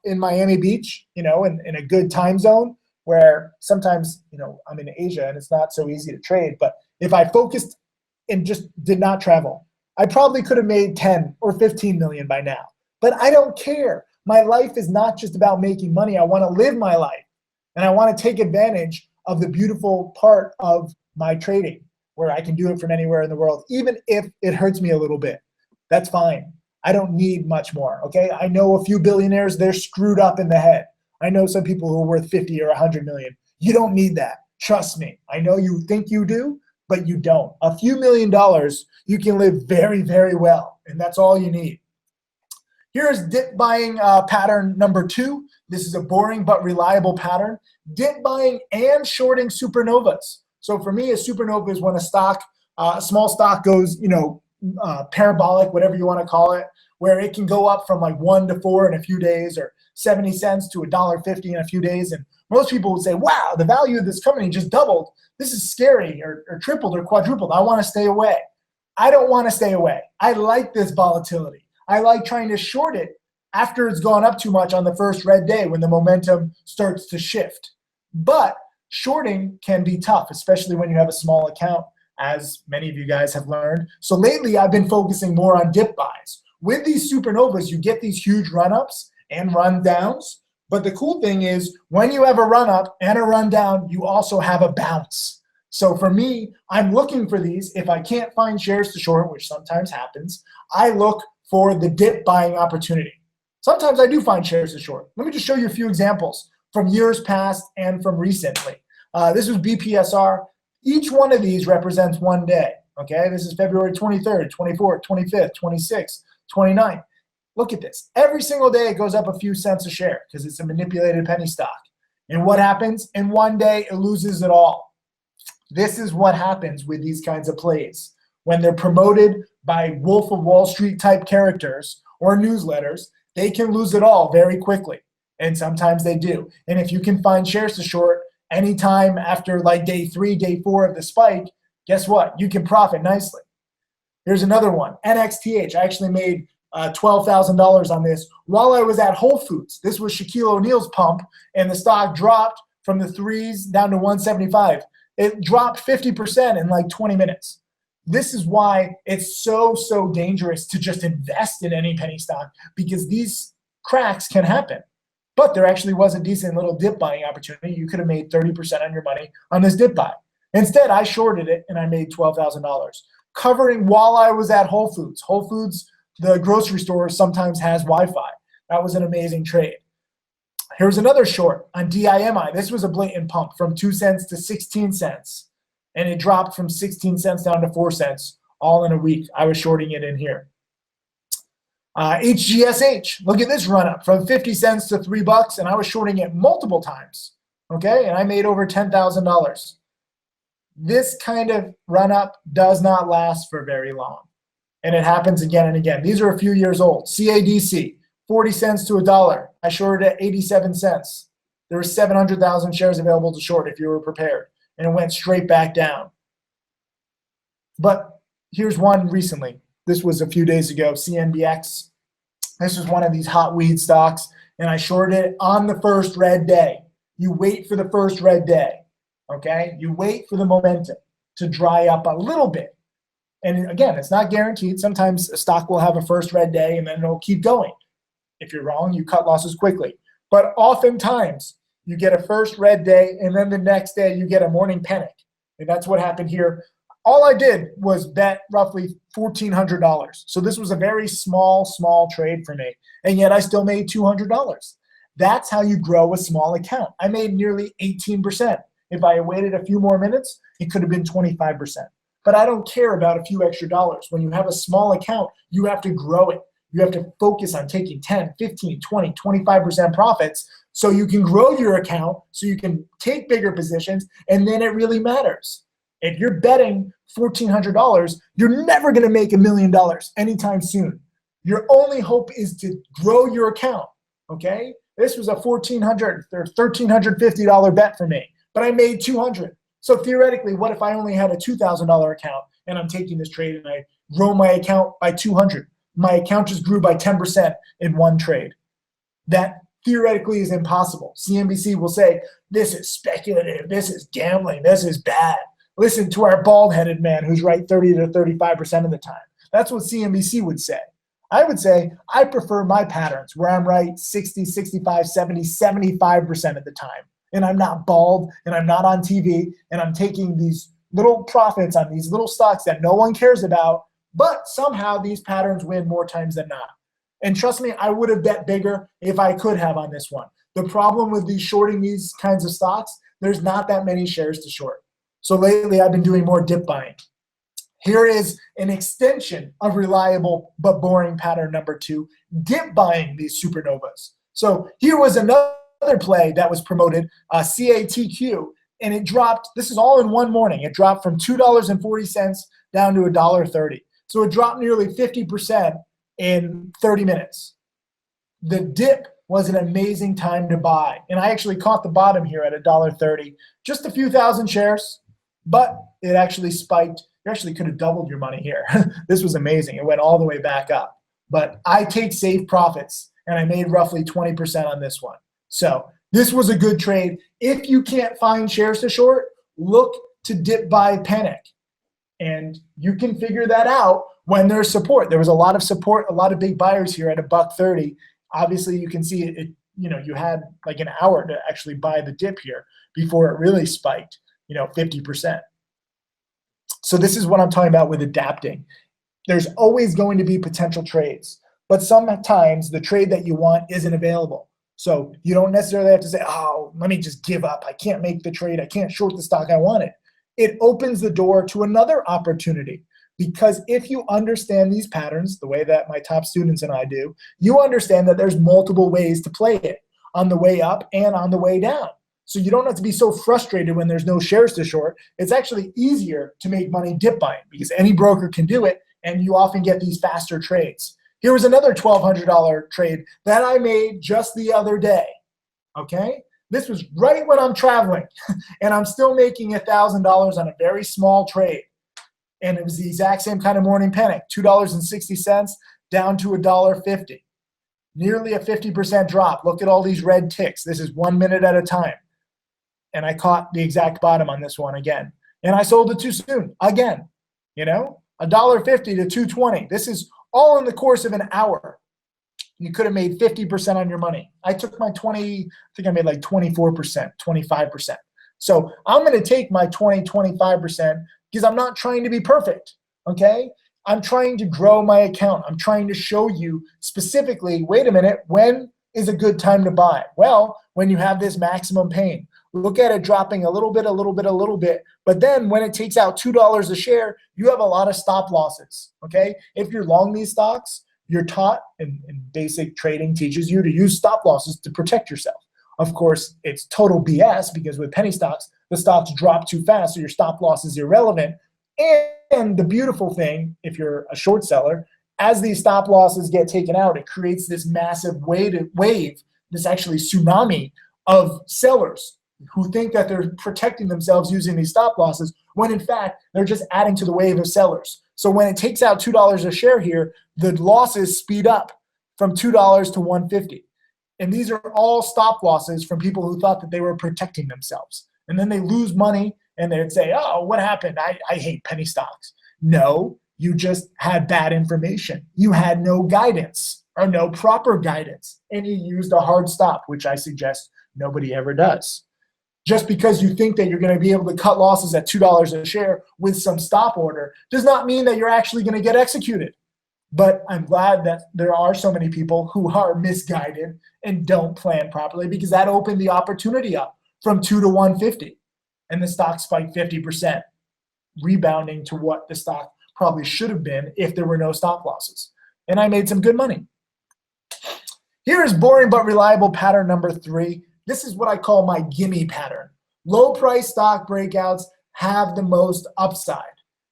in Miami Beach, in a good time zone where sometimes, I'm in Asia and it's not so easy to trade. But if I focused and just did not travel, I probably could have made 10 or 15 million by now. But I don't care. My life is not just about making money. I want to live my life. And I want to take advantage of the beautiful part of my trading where I can do it from anywhere in the world, even if it hurts me a little bit. That's fine. I don't need much more, okay? I know a few billionaires, they're screwed up in the head. I know some people who are worth 50 or 100 million. You don't need that. Trust me. I know you think you do, but you don't. A few $1,000,000, you can live very, very well, and that's all you need. Here's dip buying pattern number 2. This is a boring but reliable pattern. Dip buying and shorting supernovas. So for me, a supernova is when a small stock goes, parabolic, whatever you want to call it, where it can go up from like 1 to 4 in a few days, or 70 cents to $1.50 in a few days. And most people would say, wow, the value of this company just doubled. This is scary, or tripled or quadrupled. I want to stay away. I don't want to stay away. I like this volatility. I like trying to short it after it's gone up too much on the first red day when the momentum starts to shift. But shorting can be tough, especially when you have a small account. as many of you guys have learned. So lately, I've been focusing more on dip buys. With these supernovas, you get these huge run-ups and run-downs. But the cool thing is when you have a run-up and a run-down, you also have a bounce. So for me, I'm looking for these. If I can't find shares to short, which sometimes happens, I look for the dip buying opportunity. Sometimes I do find shares to short. Let me just show you a few examples from years past and from recently. This was BPSR. Each one of these represents one day. Okay, this is February 23rd, 24th, 25th, 26th, 29th. Look at this. Every single day it goes up a few cents a share because it's a manipulated penny stock. And what happens? In one day it loses it all. This is what happens with these kinds of plays. When they're promoted by Wolf of Wall Street type characters or newsletters, they can lose it all very quickly. And sometimes they do. And if you can find shares to short anytime after like day 3, day 4 of the spike, guess what? You can profit nicely. Here's another one, NXTH. I actually made $12,000 on this while I was at Whole Foods. This was Shaquille O'Neal's pump, and the stock dropped from the 3s down to 175. It dropped 50% in like 20 minutes. This is why it's so dangerous to just invest in any penny stock, because these cracks can happen. But there actually was a decent little dip buying opportunity. You could have made 30% on your money on this dip buy. Instead, I shorted it and I made $12,000, covering while I was at Whole Foods. Whole Foods, the grocery store, sometimes has Wi-Fi. That was an amazing trade. Here's another short on DIMI. This was a blatant pump from 2 cents to 16 cents. And it dropped from 16 cents down to 4 cents all in a week. I was shorting it in here. HGSH, look at this run up from 50 cents to $3, and I was shorting it multiple times. Okay, and I made over $10,000. This kind of run up does not last for very long, and it happens again and again. These are a few years old. CADC, 40 cents to $1. I shorted at 87 cents. There were 700,000 shares available to short if you were prepared, and it went straight back down. But here's one recently. This was a few days ago, CNBX. This was one of these hot weed stocks, and I shorted it on the first red day. You wait for the first red day, okay? You wait for the momentum to dry up a little bit. And again, it's not guaranteed. Sometimes a stock will have a first red day, and then it'll keep going. If you're wrong, you cut losses quickly. But oftentimes, you get a first red day, and then the next day you get a morning panic. And that's what happened here. All I did was bet roughly $1,400. So this was a very small trade for me. And yet I still made $200. That's how you grow a small account. I made nearly 18%. If I waited a few more minutes, it could have been 25%. But I don't care about a few extra dollars. When you have a small account, you have to grow it. You have to focus on taking 10, 15, 20, 25% profits so you can grow your account, so you can take bigger positions, and then it really matters. If you're betting $1,400, you're never going to make $1 million anytime soon. Your only hope is to grow your account, okay? This was a $1,400 or $1,350 bet for me, but I made $200. So theoretically, what if I only had a $2,000 account and I'm taking this trade and I grow my account by $200? My account just grew by 10% in one trade. That theoretically is impossible. CNBC will say, this is speculative, this is gambling, this is bad. Listen to our bald-headed man who's right 30 to 35% of the time. That's what CNBC would say. I would say I prefer my patterns where I'm right 60, 65, 70, 75% of the time. And I'm not bald, and I'm not on TV, and I'm taking these little profits on these little stocks that no one cares about, but somehow these patterns win more times than not. And trust me, I would have bet bigger if I could have on this one. The problem with these shorting these kinds of stocks, there's not that many shares to short. So lately, I've been doing more dip buying. Here is an extension of reliable but boring pattern number 2, dip buying these supernovas. So here was another play that was promoted, CATQ, and it dropped. This is all in one morning. It dropped from $2.40 down to $1.30. So it dropped nearly 50% in 30 minutes. The dip was an amazing time to buy. And I actually caught the bottom here at $1.30, just a few thousand shares. But it actually spiked. You actually could have doubled your money here. This was amazing. It went all the way back up. But I take safe profits, and I made roughly 20% on this one. So this was a good trade. If you can't find shares to short, look to dip buy panic. And you can figure that out when there's support. There was a lot of support, a lot of big buyers here at $1.30. Obviously, you can see it, you had like an hour to actually buy the dip here before it really spiked, 50%. So this is what I'm talking about with adapting. There's always going to be potential trades, but sometimes the trade that you want isn't available. So you don't necessarily have to say, oh, let me just give up. I can't make the trade. I can't short the stock I wanted. It opens the door to another opportunity, because if you understand these patterns the way that my top students and I do, you understand that there's multiple ways to play it on the way up and on the way down. So you don't have to be so frustrated when there's no shares to short. It's actually easier to make money dip buying because any broker can do it, and you often get these faster trades. Here was another $1,200 trade that I made just the other day, okay? This was right when I'm traveling, and I'm still making $1,000 on a very small trade. And it was the exact same kind of morning panic, $2.60 down to $1.50. Nearly a 50% drop. Look at all these red ticks. This is 1 minute at a time. And I caught the exact bottom on this one again. And I sold it too soon again. $1.50 to $2.20. This is all in the course of an hour. You could have made 50% on your money. I took my 20, I think I made like 24%, 25%. So I'm going to take my 20, 25% because I'm not trying to be perfect, okay? I'm trying to grow my account. I'm trying to show you specifically, wait a minute, when is a good time to buy? Well, when you have this maximum pain. Look at it dropping a little bit, a little bit, a little bit. But then when it takes out $2 a share, you have a lot of stop losses, okay? If you're long these stocks, you're taught, and basic trading teaches you to use stop losses to protect yourself. Of course, it's total BS because with penny stocks, the stocks drop too fast, so your stop loss is irrelevant. And the beautiful thing, if you're a short seller, as these stop losses get taken out, it creates this massive wave, this actually tsunami of sellers who think that they're protecting themselves using these stop losses, when in fact, they're just adding to the wave of sellers. So when it takes out $2 a share here, the losses speed up from $2 to $1.50. And these are all stop losses from people who thought that they were protecting themselves. And then they lose money and they'd say, oh, what happened? I hate penny stocks. No, you just had bad information. You had no guidance or no proper guidance. And you used a hard stop, which I suggest nobody ever does. Just because you think that you're going to be able to cut losses at $2 a share with some stop order does not mean that you're actually going to get executed. But I'm glad that there are so many people who are misguided and don't plan properly, because that opened the opportunity up from 2 to 150. And the stock spiked 50%, rebounding to what the stock probably should have been if there were no stop losses. And I made some good money. Here is boring but reliable pattern number 3. This is what I call my Gimmie Pattern. Low price stock breakouts have the most upside.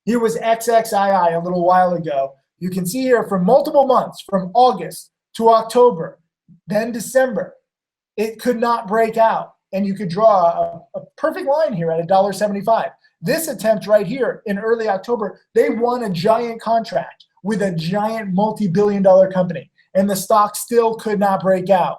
Here was XXII a little while ago. You can see here for multiple months, from August to October, then December, it could not break out. And you could draw a perfect line here at $1.75. This attempt right here in early October, they won a giant contract with a giant multi-billion-dollar company, and the stock still could not break out.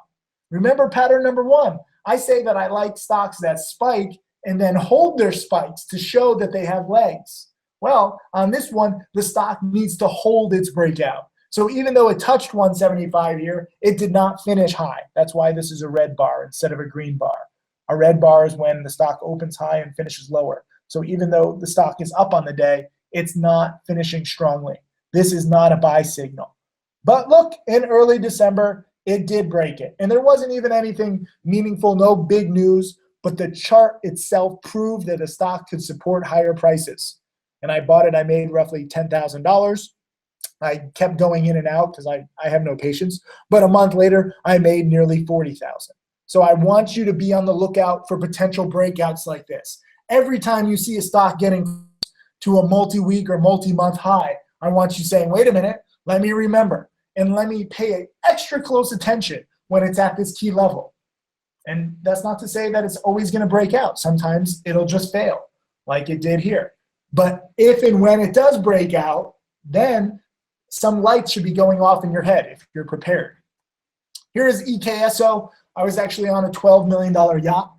Remember pattern number 1. I say that I like stocks that spike and then hold their spikes to show that they have legs. Well, on this one, the stock needs to hold its breakout. So even though it touched 175 here, it did not finish high. That's why this is a red bar instead of a green bar. A red bar is when the stock opens high and finishes lower. So even though the stock is up on the day, it's not finishing strongly. This is not a buy signal. But look, in early December, it did break it. And there wasn't even anything meaningful, no big news, but the chart itself proved that the stock could support higher prices. And I bought it, I made roughly $10,000. I kept going in and out because I have no patience. But a month later, I made nearly $40,000. So I want you to be on the lookout for potential breakouts like this. Every time you see a stock getting to a multi-week or multi-month high, I want you saying, wait a minute, let me remember. And let me pay extra close attention when it's at this key level. And that's not to say that it's always going to break out. Sometimes it'll just fail, like it did here. But if and when it does break out, then some lights should be going off in your head if you're prepared. Here is EKSO. I was actually on a $12 million yacht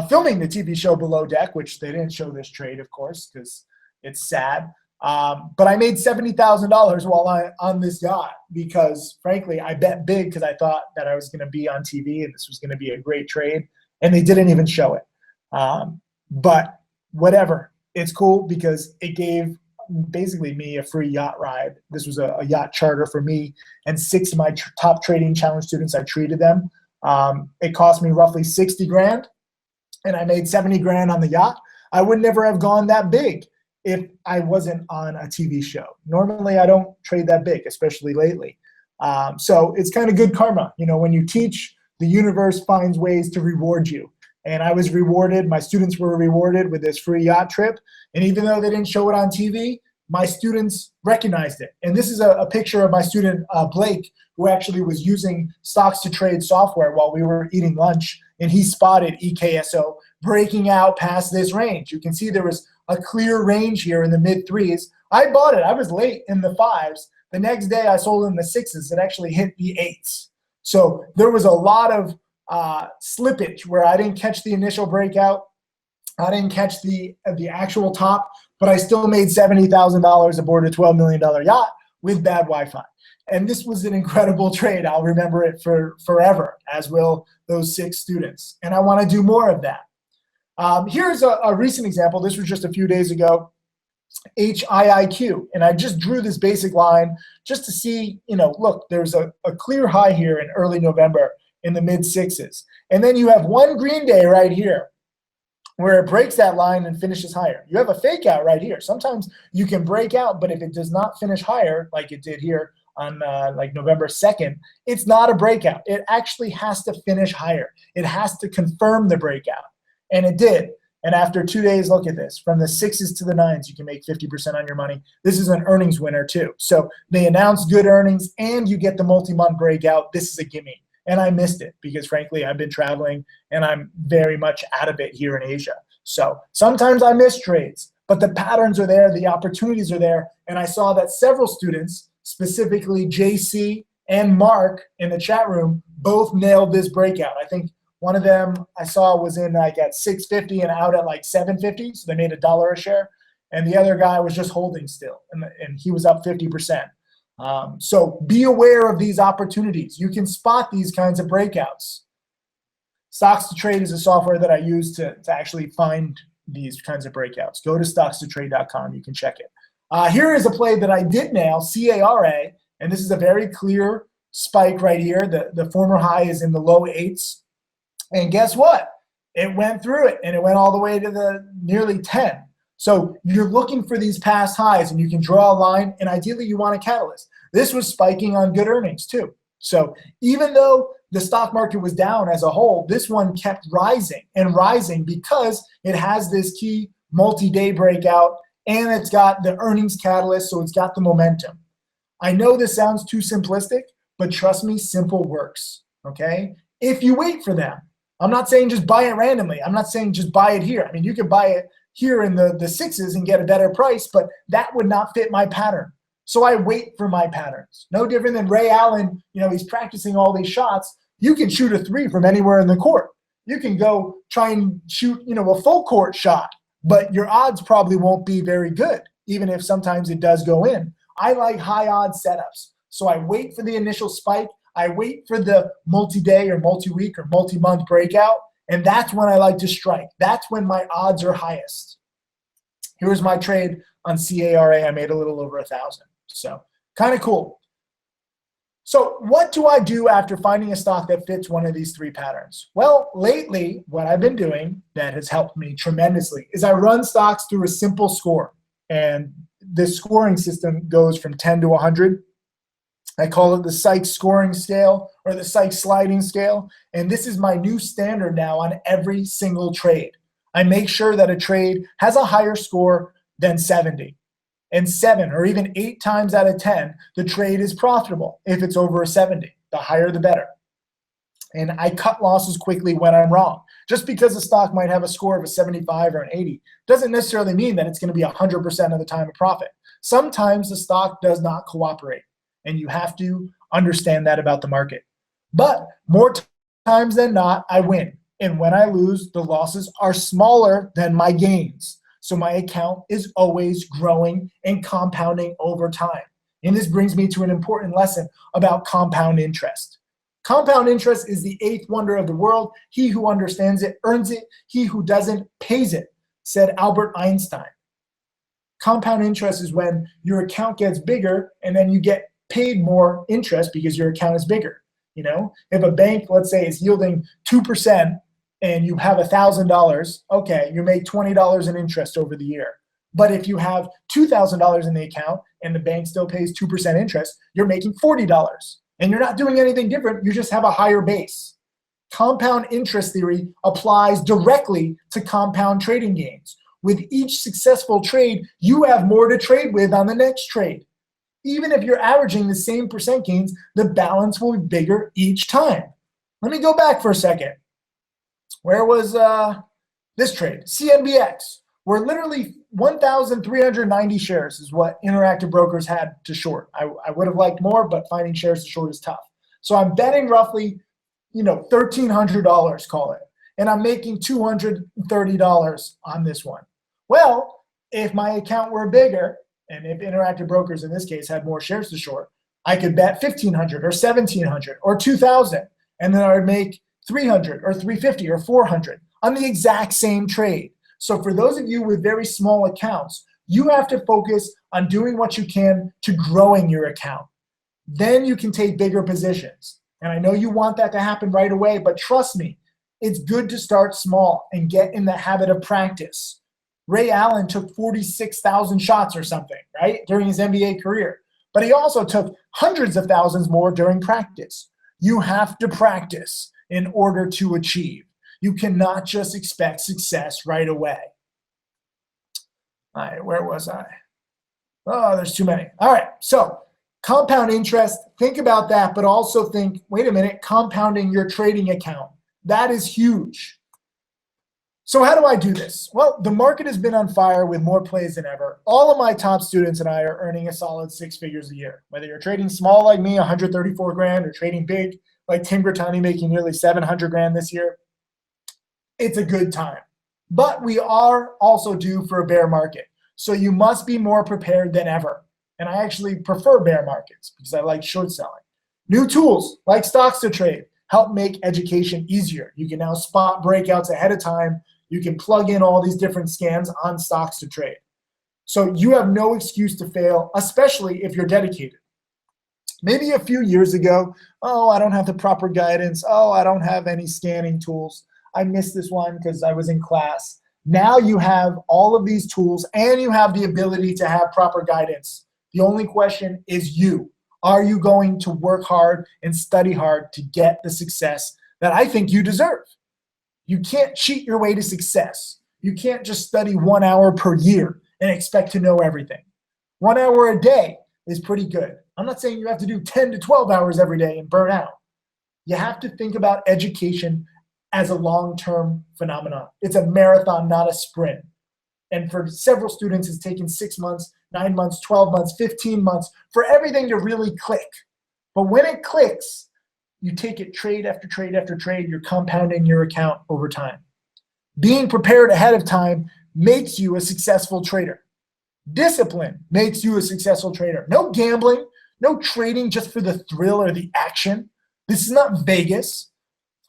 filming the TV show Below Deck, which they didn't show this trade, of course, because it's sad. But I made $70,000 while on this yacht because, frankly, I bet big because I thought that I was going to be on TV and this was going to be a great trade, and they didn't even show it. But whatever, it's cool because it gave basically me a free yacht ride. This was a yacht charter for me and 6 of my top trading challenge students. I treated them. It cost me roughly 60 grand, and I made 70 grand on the yacht. I would never have gone that big if I wasn't on a TV show. Normally, I don't trade that big, especially lately. So it's kind of good karma. You know, when you teach, the universe finds ways to reward you. And I was rewarded, my students were rewarded with this free yacht trip. And even though they didn't show it on TV, my students recognized it. And this is a picture of my student, Blake, who actually was using stocks to trade software while we were eating lunch. And he spotted EKSO breaking out past this range. You can see there was a clear range here in the mid 3s. I bought it. I was late in the 5s. The next day I sold in the 6s. It actually hit the 8s. So there was a lot of slippage where I didn't catch the initial breakout. I didn't catch the actual top, but I still made $70,000 aboard a $12 million yacht with bad Wi-Fi. And this was an incredible trade. I'll remember it for forever, as will those 6 students. And I want to do more of that. Here's a recent example. This was just a few days ago, HIIQ. And I just drew this basic line just to see, you know, look, there's a clear high here in early November in the mid 6s. And then you have one green day right here where it breaks that line and finishes higher. You have a fake out right here. Sometimes you can break out, but if it does not finish higher, like it did here on like November 2nd, it's not a breakout. It actually has to finish higher. It has to confirm the breakout. And it did. And after 2 days, look at this. From the 6s to the 9s, you can make 50% on your money. This is an earnings winner too. So they announced good earnings and you get the multi-month breakout. This is a gimme. And I missed it because, frankly, I've been traveling and I'm very much out of it here in Asia. So sometimes I miss trades, but the patterns are there, the opportunities are there. And I saw that several students, specifically JC and Mark in the chat room, both nailed this breakout. I think one of them I saw was in like at 650 and out at like 750, so they made $1 a share. And the other guy was just holding still, and he was up 50%. So be aware of these opportunities. You can spot these kinds of breakouts. Stocks to Trade is a software that I use to actually find these kinds of breakouts. Go to stockstotrade.com. You can check it. Here is a play that I did nail, CARA, and this is a very clear spike right here. The former high is in the low 8s. And guess what? It went through it, and it went all the way to the nearly 10. So you're looking for these past highs, and you can draw a line, and ideally you want a catalyst. This was spiking on good earnings too. So even though the stock market was down as a whole, this one kept rising and rising because it has this key multi-day breakout, and it's got the earnings catalyst, so it's got the momentum. I know this sounds too simplistic, but trust me, simple works, okay? If you wait for them. I'm not saying just buy it randomly. I'm not saying just buy it here. I mean, you could buy it here in the 6s and get a better price, but that would not fit my pattern. So I wait for my patterns. No different than Ray Allen, you know, he's practicing all these shots. You can shoot a 3 from anywhere in the court. You can go try and shoot, you know, a full court shot, but your odds probably won't be very good, even if sometimes it does go in. I like high odds setups. So I wait for the initial spike. I wait for the multi-day or multi-week or multi-month breakout, and that's when I like to strike. That's when my odds are highest. Here's my trade on CARA. I made a little over 1,000. So kind of cool. So what do I do after finding a stock that fits one of these 3 patterns? Well, lately, what I've been doing that has helped me tremendously is I run stocks through a simple score. And this scoring system goes from 10 to 100. I call it the Sykes scoring scale or the Sykes sliding scale. And this is my new standard now on every single trade. I make sure that a trade has a higher score than 70. And 7 or even 8 times out of 10, the trade is profitable if it's over a 70. The higher, the better. And I cut losses quickly when I'm wrong. Just because a stock might have a score of a 75 or an 80 doesn't necessarily mean that it's going to be 100% of the time a profit. Sometimes the stock does not cooperate. And you have to understand that about the market. But more times than not, I win. And when I lose, the losses are smaller than my gains. So my account is always growing and compounding over time. And this brings me to an important lesson about compound interest. Compound interest is the eighth wonder of the world. He who understands it earns it. He who doesn't pays it, said Albert Einstein. Compound interest is when your account gets bigger and then you get paid more interest because your account is bigger. You know, if a bank, let's say, is yielding 2% and you have $1,000, okay, you make $20 in interest over the year. But if you have $2,000 in the account and the bank still pays 2% interest, you're making $40. And you're not doing anything different, you just have a higher base. Compound interest theory applies directly to compound trading gains. With each successful trade, you have more to trade with on the next trade. Even if you're averaging the same percent gains, the balance will be bigger each time. Let me go back for a second. Where was this trade? CNBX, where literally 1,390 shares is what Interactive Brokers had to short. I would have liked more, but finding shares to short is tough. So I'm betting roughly, $1,300, call it. And I'm making $230 on this one. Well, if my account were bigger, and if Interactive Brokers in this case had more shares to short, I could bet 1,500 or 1,700 or 2,000, and then I would make 300 or 350 or 400 on the exact same trade. So for those of you with very small accounts, you have to focus on doing what you can to growing your account. Then you can take bigger positions. And I know you want that to happen right away, but trust me, it's good to start small and get in the habit of practice. Ray Allen took 46,000 shots or something, right, during his NBA career. But he also took hundreds of thousands more during practice. You have to practice in order to achieve. You cannot just expect success right away. All right, where was I? Oh, there's too many. All right, so compound interest, think about that, but also think, wait a minute, compounding your trading account. That is huge. So how do I do this? Well, the market has been on fire with more plays than ever. All of my top students and I are earning a solid 6 figures a year. Whether you're trading small like me, 134 grand, or trading big like Tim Grittani making nearly 700 grand this year, it's a good time. But we are also due for a bear market. So you must be more prepared than ever. And I actually prefer bear markets because I like short selling. New tools like stocks to trade help make education easier. You can now spot breakouts ahead of time. You can plug in all these different scans on stocks to trade. So you have no excuse to fail, especially if you're dedicated. Maybe a few years ago, oh, I don't have the proper guidance. Oh, I don't have any scanning tools. I missed this one because I was in class. Now you have all of these tools and you have the ability to have proper guidance. The only question is you. Are you going to work hard and study hard to get the success that I think you deserve? You can't cheat your way to success. You can't just study 1 hour per year and expect to know everything. 1 hour a day is pretty good. I'm not saying you have to do 10 to 12 hours every day and burn out. You have to think about education as a long-term phenomenon. It's a marathon, not a sprint. And for several students, it's taken 6 months, 9 months, 12 months, 15 months for everything to really click. But when it clicks, you take it trade after trade after trade, you're compounding your account over time. Being prepared ahead of time makes you a successful trader. Discipline makes you a successful trader. No gambling, no trading just for the thrill or the action. This is not Vegas.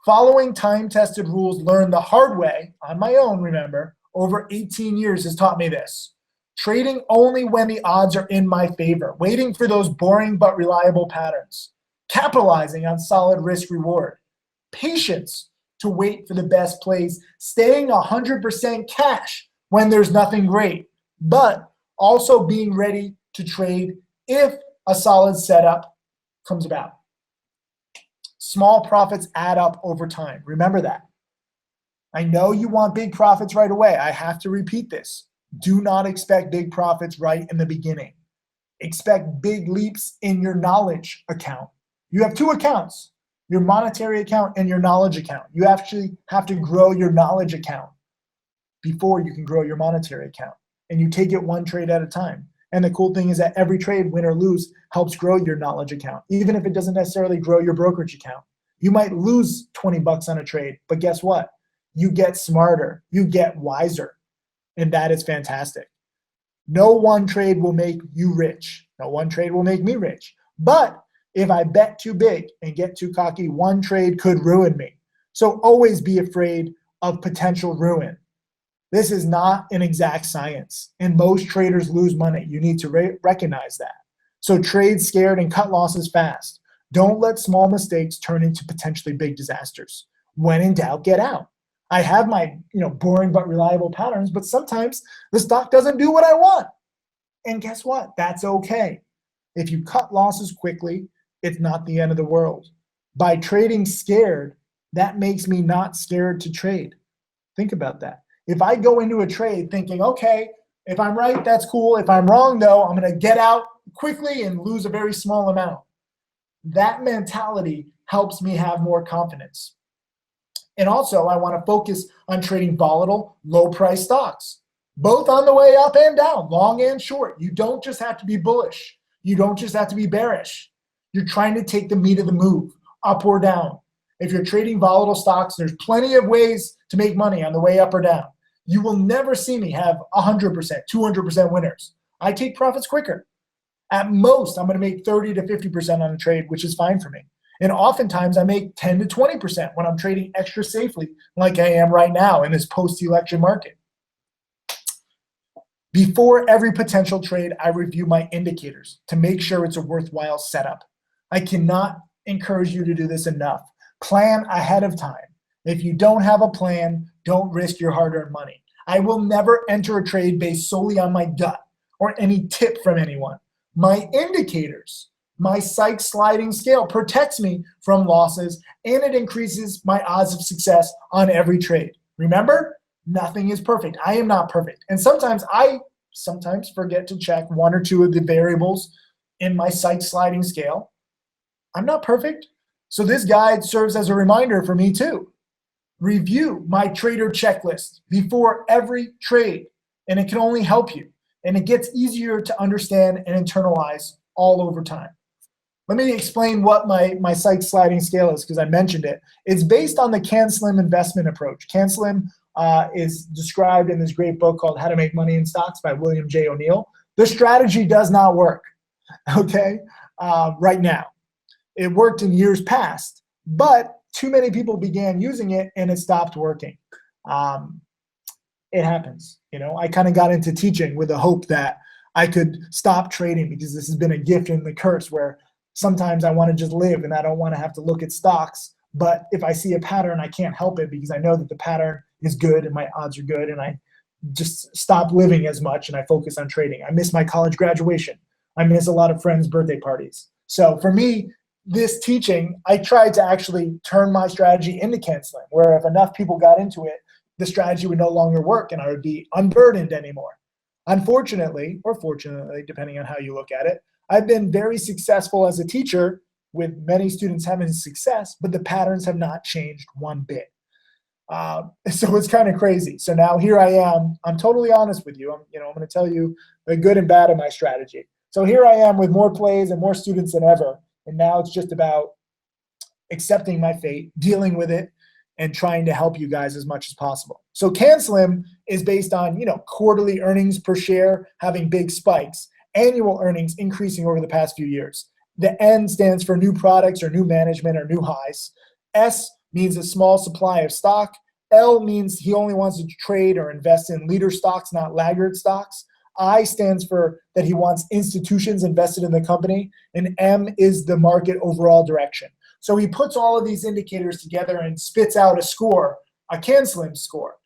Following time-tested rules learned the hard way, on my own, remember, over 18 years has taught me this. Trading only when the odds are in my favor, waiting for those boring but reliable patterns, capitalizing on solid risk-reward, patience to wait for the best plays, staying 100% cash when there's nothing great, but also being ready to trade if a solid setup comes about. Small profits add up over time. Remember that. I know you want big profits right away. I have to repeat this. Do not expect big profits right in the beginning. Expect big leaps in your knowledge account. You have two accounts, your monetary account and your knowledge account. You actually have to grow your knowledge account before you can grow your monetary account. And you take it one trade at a time. And the cool thing is that every trade, win or lose, helps grow your knowledge account, even if it doesn't necessarily grow your brokerage account. You might lose 20 bucks on a trade, but guess what? You get smarter, you get wiser. and that is fantastic. No one trade will make you rich. No one trade will make me rich. But if I bet too big and get too cocky, one trade could ruin me. So always be afraid of potential ruin. This is not an exact science, and most traders lose money. You need to recognize that. So trade scared and cut losses fast. Don't let small mistakes turn into potentially big disasters. When in doubt, get out. I have my boring but reliable patterns, but sometimes the stock doesn't do what I want. And guess what? That's okay. If you cut losses quickly, it's not the end of the world. By trading scared, that makes me not scared to trade. Think about that. If I go into a trade thinking, okay, if I'm right, that's cool. If I'm wrong, though, I'm going to get out quickly and lose a very small amount. That mentality helps me have more confidence. And also, I want to focus on trading volatile, low-price stocks, both on the way up and down, long and short. You don't just have to be bullish. You don't just have to be bearish. You're trying to take the meat of the move, up or down. If you're trading volatile stocks, there's plenty of ways to make money on the way up or down. You will never see me have 100%, 200% winners. I take profits quicker. At most, I'm going to make 30 to 50% on a trade, which is fine for me. And oftentimes, I make 10 to 20% when I'm trading extra safely, like I am right now in this post-election market. Before every potential trade, I review my indicators to make sure it's a worthwhile setup. I cannot encourage you to do this enough. Plan ahead of time. If you don't have a plan, don't risk your hard-earned money. I will never enter a trade based solely on my gut or any tip from anyone. My indicators, my Sykes sliding scale protects me from losses, and it increases my odds of success on every trade. Remember, nothing is perfect. I am not perfect. And sometimes I forget to check one or two of the variables in my Sykes sliding scale. I'm not perfect. So this guide serves as a reminder for me too. Review my trader checklist before every trade, and it can only help you. And it gets easier to understand and internalize all over time. Let me explain what my Sykes sliding scale is, because I mentioned it. It's based on the CanSlim investment approach. CanSlim is described in this great book called How to Make Money in Stocks by William J. O'Neill. The strategy does not work, okay, right now. It worked in years past, but too many people began using it and it stopped working. It happens. I kind of got into teaching with the hope that I could stop trading, because this has been a gift and the curse where sometimes I want to just live and I don't want to have to look at stocks. But if I see a pattern, I can't help it, because I know that the pattern is good and my odds are good, and I just stop living as much and I focus on trading. I miss my college graduation. I miss a lot of friends' birthday parties. So for me, this teaching, I tried to actually turn my strategy into CanSlim, where if enough people got into it, the strategy would no longer work and I would be unburdened anymore. Unfortunately, or fortunately, depending on how you look at it, I've been very successful as a teacher, with many students having success, but the patterns have not changed one bit. So it's kind of crazy. So now here I am. I'm totally honest with you. I'm going to tell you the good and bad of my strategy. So here I am with more plays and more students than ever. And now it's just about accepting my fate, dealing with it, and trying to help you guys as much as possible. So CanSlim is based on, quarterly earnings per share having big spikes, annual earnings increasing over the past few years. The N stands for new products or new management or new highs. S means a small supply of stock. L means he only wants to trade or invest in leader stocks, not laggard stocks. I stands for that he wants institutions invested in the company. And M is the market overall direction. So he puts all of these indicators together and spits out a score, a CanSlim score.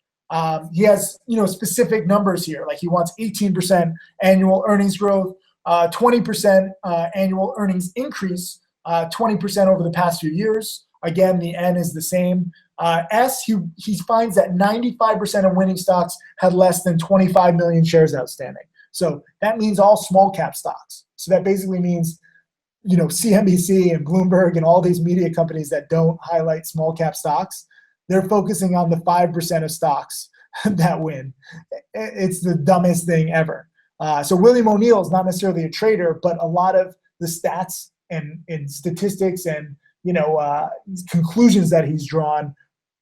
He has, specific numbers here. Like he wants 18% annual earnings growth, 20% annual earnings increase, 20% over the past few years. Again, the N is the same. S, he finds that 95% of winning stocks had less than 25 million shares outstanding. So that means all small cap stocks. So that basically means, CNBC and Bloomberg and all these media companies that don't highlight small cap stocks, they're focusing on the 5% of stocks that win. It's the dumbest thing ever. So William O'Neill is not necessarily a trader, but a lot of the stats and statistics and conclusions that he's drawn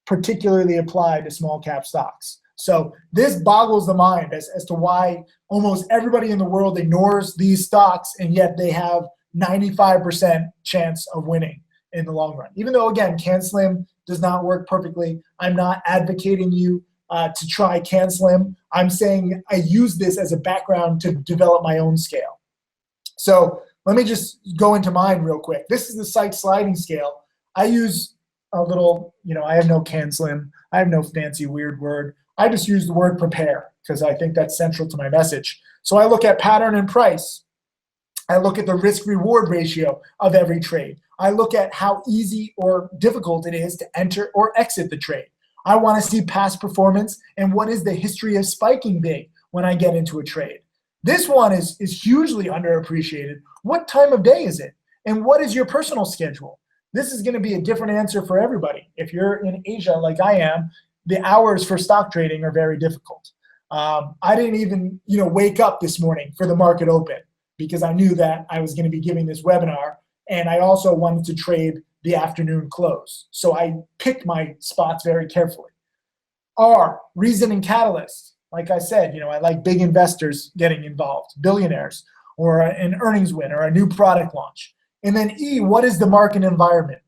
particularly apply to small cap stocks. So this boggles the mind as to why almost everybody in the world ignores these stocks, and yet they have 95% chance of winning in the long run. Even though, again, CanSlim does not work perfectly. I'm not advocating you to try CanSlim. I'm saying I use this as a background to develop my own scale. So let me just go into mine real quick. This is the Sykes sliding scale. I use a little, I have no CanSlim. I have no fancy weird word. I just use the word prepare because I think that's central to my message. So I look at pattern and price. I look at the risk-reward ratio of every trade. I look at how easy or difficult it is to enter or exit the trade. I want to see past performance and what is the history of spiking big when I get into a trade. This one is hugely underappreciated. What time of day is it? And what is your personal schedule? This is going to be a different answer for everybody. If you're in Asia like I am, the hours for stock trading are very difficult. I didn't even wake up this morning for the market open because I knew that I was going to be giving this webinar, and I also wanted to trade the afternoon close. So I picked my spots very carefully. R, reason and catalyst. Like I said, I like big investors getting involved, billionaires, or an earnings win, or a new product launch. And then E, what is the market environment?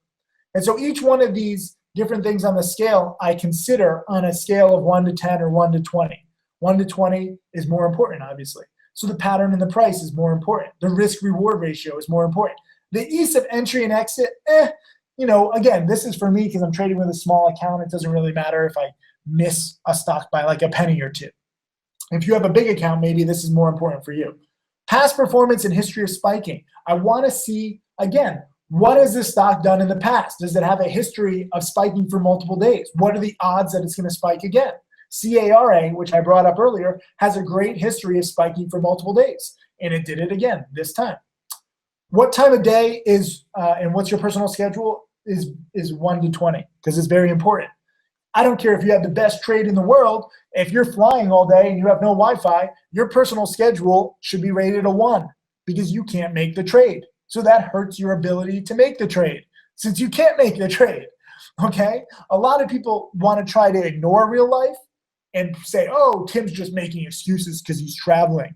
And so each one of these different things on the scale I consider on a scale of 1 to 10 or 1 to 20. 1 to 20 is more important, obviously. So the pattern and the price is more important. The risk-reward ratio is more important. The ease of entry and exit, again, this is for me because I'm trading with a small account. It doesn't really matter if I miss a stock by like a penny or two. If you have a big account, maybe this is more important for you. Past performance and history of spiking. I want to see, again, what has this stock done in the past? Does it have a history of spiking for multiple days? What are the odds that it's going to spike again? CARA, which I brought up earlier, has a great history of spiking for multiple days, and it did it again this time. What time of day is, and what's your personal schedule is 1 to 20, because it's very important. I don't care if you have the best trade in the world. If you're flying all day and you have no Wi-Fi, your personal schedule should be rated a 1 because you can't make the trade. So that hurts your ability to make the trade since you can't make the trade, okay? A lot of people want to try to ignore real life and say, oh, Tim's just making excuses because he's traveling.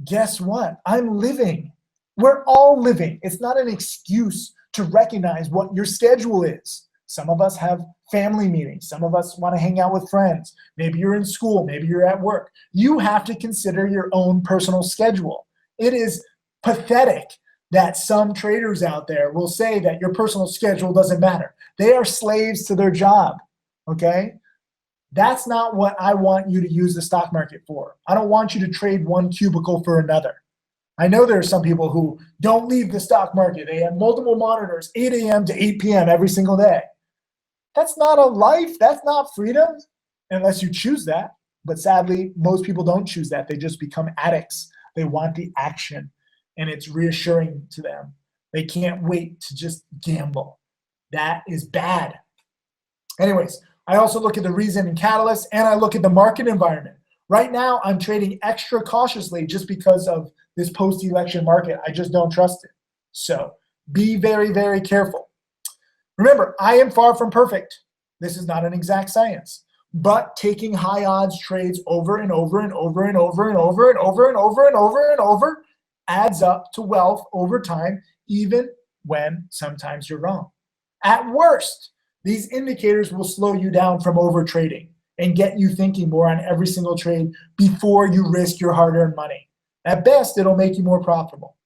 Guess what? I'm living. We're all living. It's not an excuse to recognize what your schedule is. Some of us have family meetings. Some of us want to hang out with friends. Maybe you're in school. Maybe you're at work. You have to consider your own personal schedule. It is pathetic that some traders out there will say that your personal schedule doesn't matter. They are slaves to their job, okay? That's not what I want you to use the stock market for. I don't want you to trade one cubicle for another. I know there are some people who don't leave the stock market. They have multiple monitors, 8 a.m. to 8 p.m. every single day. That's not a life. That's not freedom, unless you choose that. But sadly, most people don't choose that. They just become addicts. They want the action, and it's reassuring to them. They can't wait to just gamble. That is bad. Anyways, I also look at the reason and catalyst, and I look at the market environment. Right now, I'm trading extra cautiously just because of this post-election market. I just don't trust it. So be very, very careful. Remember, I am far from perfect. This is not an exact science. But taking high odds trades over and over and over and over and over and over and over and over and over adds up to wealth over time, even when sometimes you're wrong. At worst, these indicators will slow you down from over trading and get you thinking more on every single trade before you risk your hard-earned money. At best, it'll make you more profitable.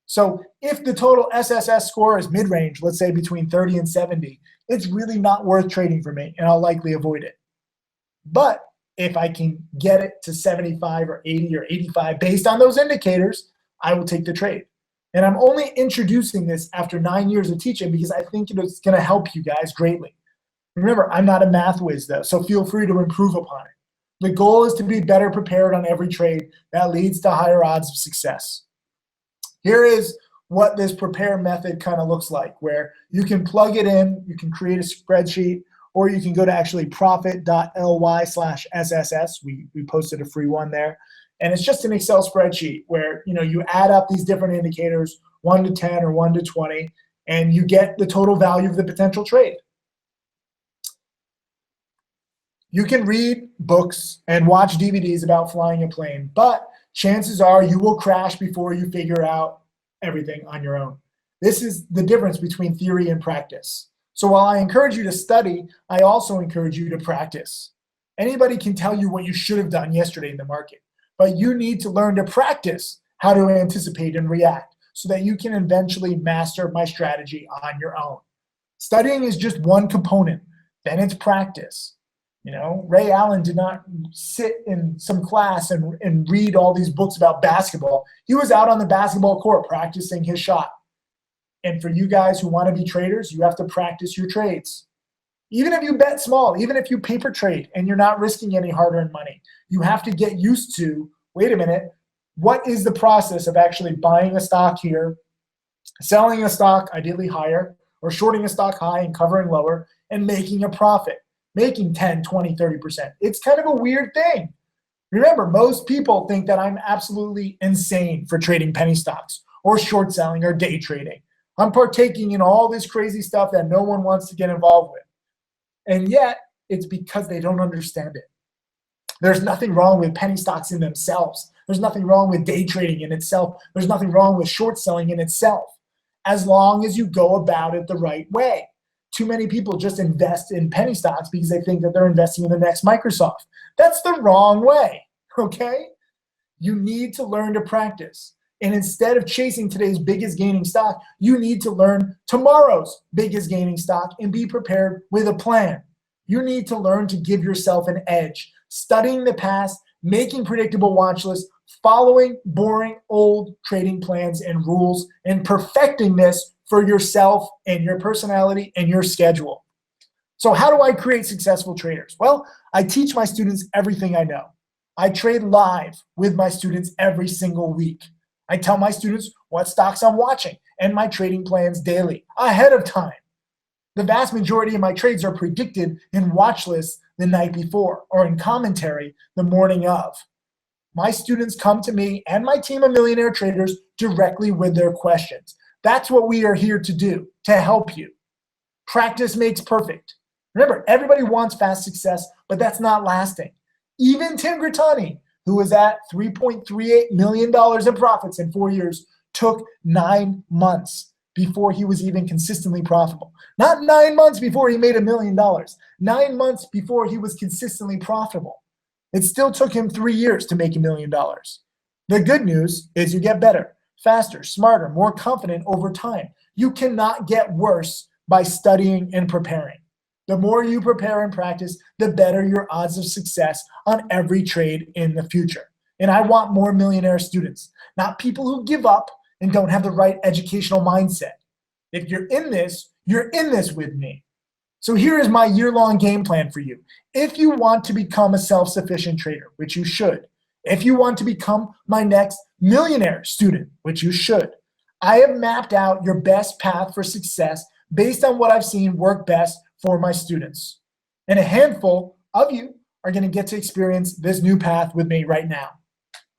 So if the total SSS score is mid-range, let's say between 30 and 70, it's really not worth trading for me, and I'll likely avoid it. But if I can get it to 75 or 80 or 85 based on those indicators, I will take the trade. And I'm only introducing this after 9 years of teaching because I think it's going to help you guys greatly. Remember, I'm not a math whiz, though, so feel free to improve upon it. The goal is to be better prepared on every trade that leads to higher odds of success. Here is what this prepare method kind of looks like, where you can plug it in, you can create a spreadsheet, or you can go to actually profit.ly/SSS. We posted a free one there. And it's just an Excel spreadsheet where you add up these different indicators, 1 to 10 or 1 to 20, and you get the total value of the potential trade. You can read books and watch DVDs about flying a plane, but chances are you will crash before you figure out everything on your own. This is the difference between theory and practice. So while I encourage you to study, I also encourage you to practice. Anybody can tell you what you should have done yesterday in the market, but you need to learn to practice how to anticipate and react so that you can eventually master my strategy on your own. Studying is just one component, then it's practice. You know, Ray Allen did not sit in some class and read all these books about basketball. He was out on the basketball court practicing his shot. And for you guys who want to be traders, you have to practice your trades. Even if you bet small, even if you paper trade and you're not risking any hard-earned money, you have to get used to, wait a minute, what is the process of actually buying a stock here, selling a stock ideally higher, or shorting a stock high and covering lower, and making a profit, making 10, 20, 30%. It's kind of a weird thing. Remember, most people think that I'm absolutely insane for trading penny stocks or short selling or day trading. I'm partaking in all this crazy stuff that no one wants to get involved with. And yet, it's because they don't understand it. There's nothing wrong with penny stocks in themselves. There's nothing wrong with day trading in itself. There's nothing wrong with short selling in itself, as long as you go about it the right way. Too many people just invest in penny stocks because they think that they're investing in the next Microsoft. That's the wrong way, okay? You need to learn to practice. And instead of chasing today's biggest gaining stock, you need to learn tomorrow's biggest gaining stock and be prepared with a plan. You need to learn to give yourself an edge, studying the past, making predictable watch lists, following boring old trading plans and rules, and perfecting this for yourself and your personality and your schedule. So how do I create successful traders? Well, I teach my students everything I know. I trade live with my students every single week. I tell my students what stocks I'm watching and my trading plans daily, ahead of time. The vast majority of my trades are predicted in watch lists the night before or in commentary the morning of. My students come to me and my team of millionaire traders directly with their questions. That's what we are here to do, to help you. Practice makes perfect. Remember, everybody wants fast success, but that's not lasting. Even Tim Grittani, who was at $3.38 million in profits in 4 years, took 9 months before he was even consistently profitable. Not 9 months before he made $1 million. 9 months before he was consistently profitable. It still took him 3 years to make $1 million. The good news is you get better, faster, smarter, more confident over time. You cannot get worse by studying and preparing. The more you prepare and practice, the better your odds of success on every trade in the future. And I want more millionaire students, not people who give up and don't have the right educational mindset. If you're in this with me. So here is my year-long game plan for you. If you want to become a self-sufficient trader, which you should, if you want to become my next millionaire student, which you should, I have mapped out your best path for success based on what I've seen work best for my students. And a handful of you are going to get to experience this new path with me right now.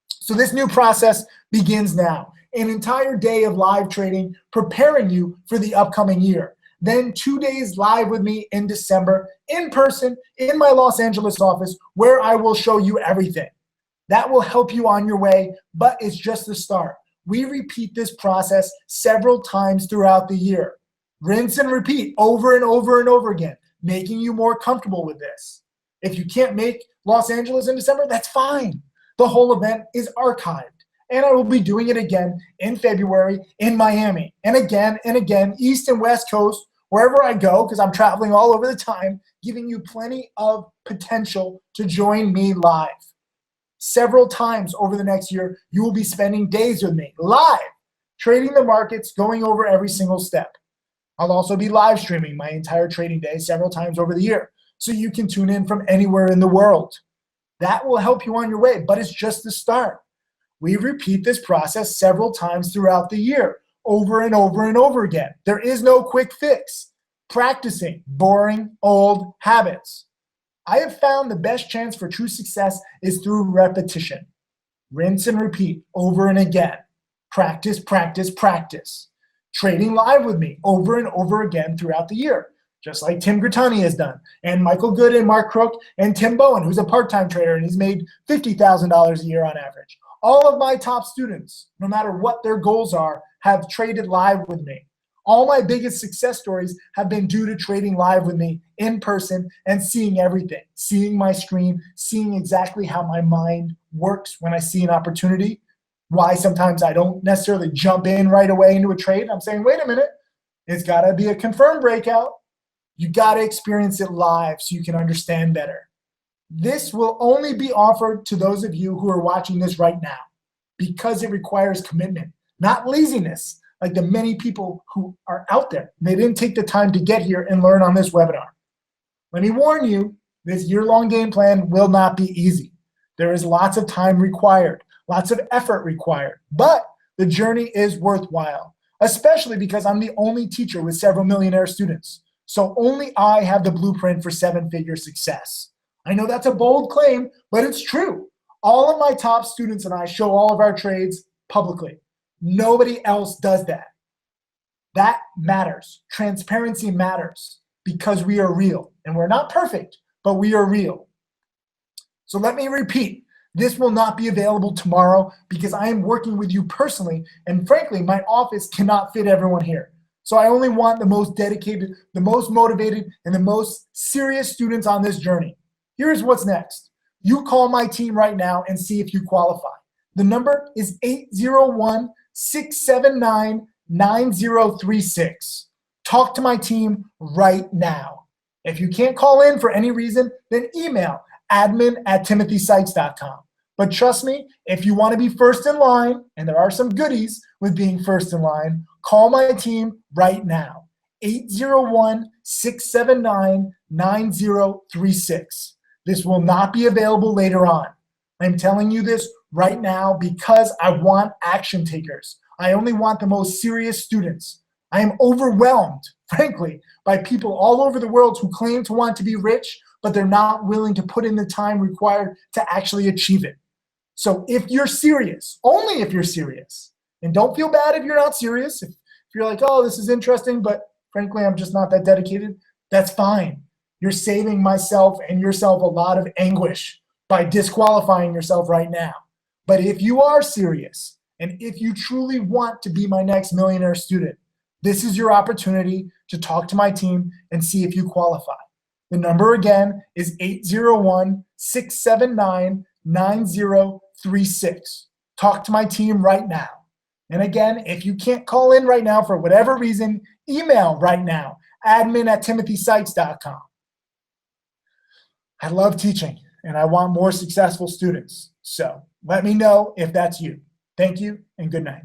So this new process begins now. An entire day of live trading, preparing you for the upcoming year. Then 2 days live with me in December, in person, in my Los Angeles office, where I will show you everything. That will help you on your way, but it's just the start. We repeat this process several times throughout the year. Rinse and repeat over and over and over again, making you more comfortable with this. If you can't make Los Angeles in December, that's fine. The whole event is archived. And I will be doing it again in February in Miami. And again, East and West Coast, wherever I go, because I'm traveling all over the time, giving you plenty of potential to join me live. Several times over the next year, you will be spending days with me, live, trading the markets, going over every single step. I'll also be live streaming my entire trading day several times over the year, so you can tune in from anywhere in the world. That will help you on your way, but it's just the start. We repeat this process several times throughout the year, over and over and over again. There is no quick fix. Practicing boring old habits. I have found the best chance for true success is through repetition. Rinse and repeat over and again. Practice, practice, practice. Trading live with me over and over again throughout the year. just like Tim Grittani has done, and Michael Good and Mark Crook and Tim Bowen, who's a part-time trader, and he's made $50,000 a year on average. All of my top students, no matter what their goals are, have traded live with me. All my biggest success stories have been due to trading live with me in person and seeing everything, seeing my screen, seeing exactly how my mind works when I see an opportunity, why sometimes I don't necessarily jump in right away into a trade. I'm saying, wait a minute, it's got to be a confirmed breakout. You got to experience it live so you can understand better. This will only be offered to those of you who are watching this right now because it requires commitment, not laziness, like the many people who are out there. They didn't take the time to get here and learn on this webinar. Let me warn you, this year-long game plan will not be easy. There is lots of time required, lots of effort required, but the journey is worthwhile, especially because I'm the only teacher with several millionaire students. So only I have the blueprint for seven-figure success. I know that's a bold claim, but it's true. All of my top students and I show all of our trades publicly. Nobody else does that. That matters. Transparency matters because we are real. And we're not perfect, but we are real. So let me repeat. This will not be available tomorrow because I am working with you personally. And frankly, my office cannot fit everyone here. So I only want the most dedicated, the most motivated, and the most serious students on this journey. Here's what's next. You call my team right now and see if you qualify. The number is 801-679-9036. Talk to my team right now. If you can't call in for any reason, then email admin@timothysykes.com. But trust me, if you want to be first in line, and there are some goodies with being first in line, call my team right now, 801-679-9036. This will not be available later on. I'm telling you this right now because I want action takers. I only want the most serious students. I am overwhelmed, frankly, by people all over the world who claim to want to be rich, but they're not willing to put in the time required to actually achieve it. So if you're serious, only if you're serious, and don't feel bad if you're not serious, if you're like, oh, this is interesting, but frankly, I'm just not that dedicated, that's fine. You're saving myself and yourself a lot of anguish by disqualifying yourself right now. But if you are serious, and if you truly want to be my next millionaire student, this is your opportunity to talk to my team and see if you qualify. The number again is 801-679-9036. Talk to my team right now. And again, if you can't call in right now for whatever reason, email right now, admin@timothysykes.com. I love teaching, and I want more successful students. So let me know if that's you. Thank you, and good night.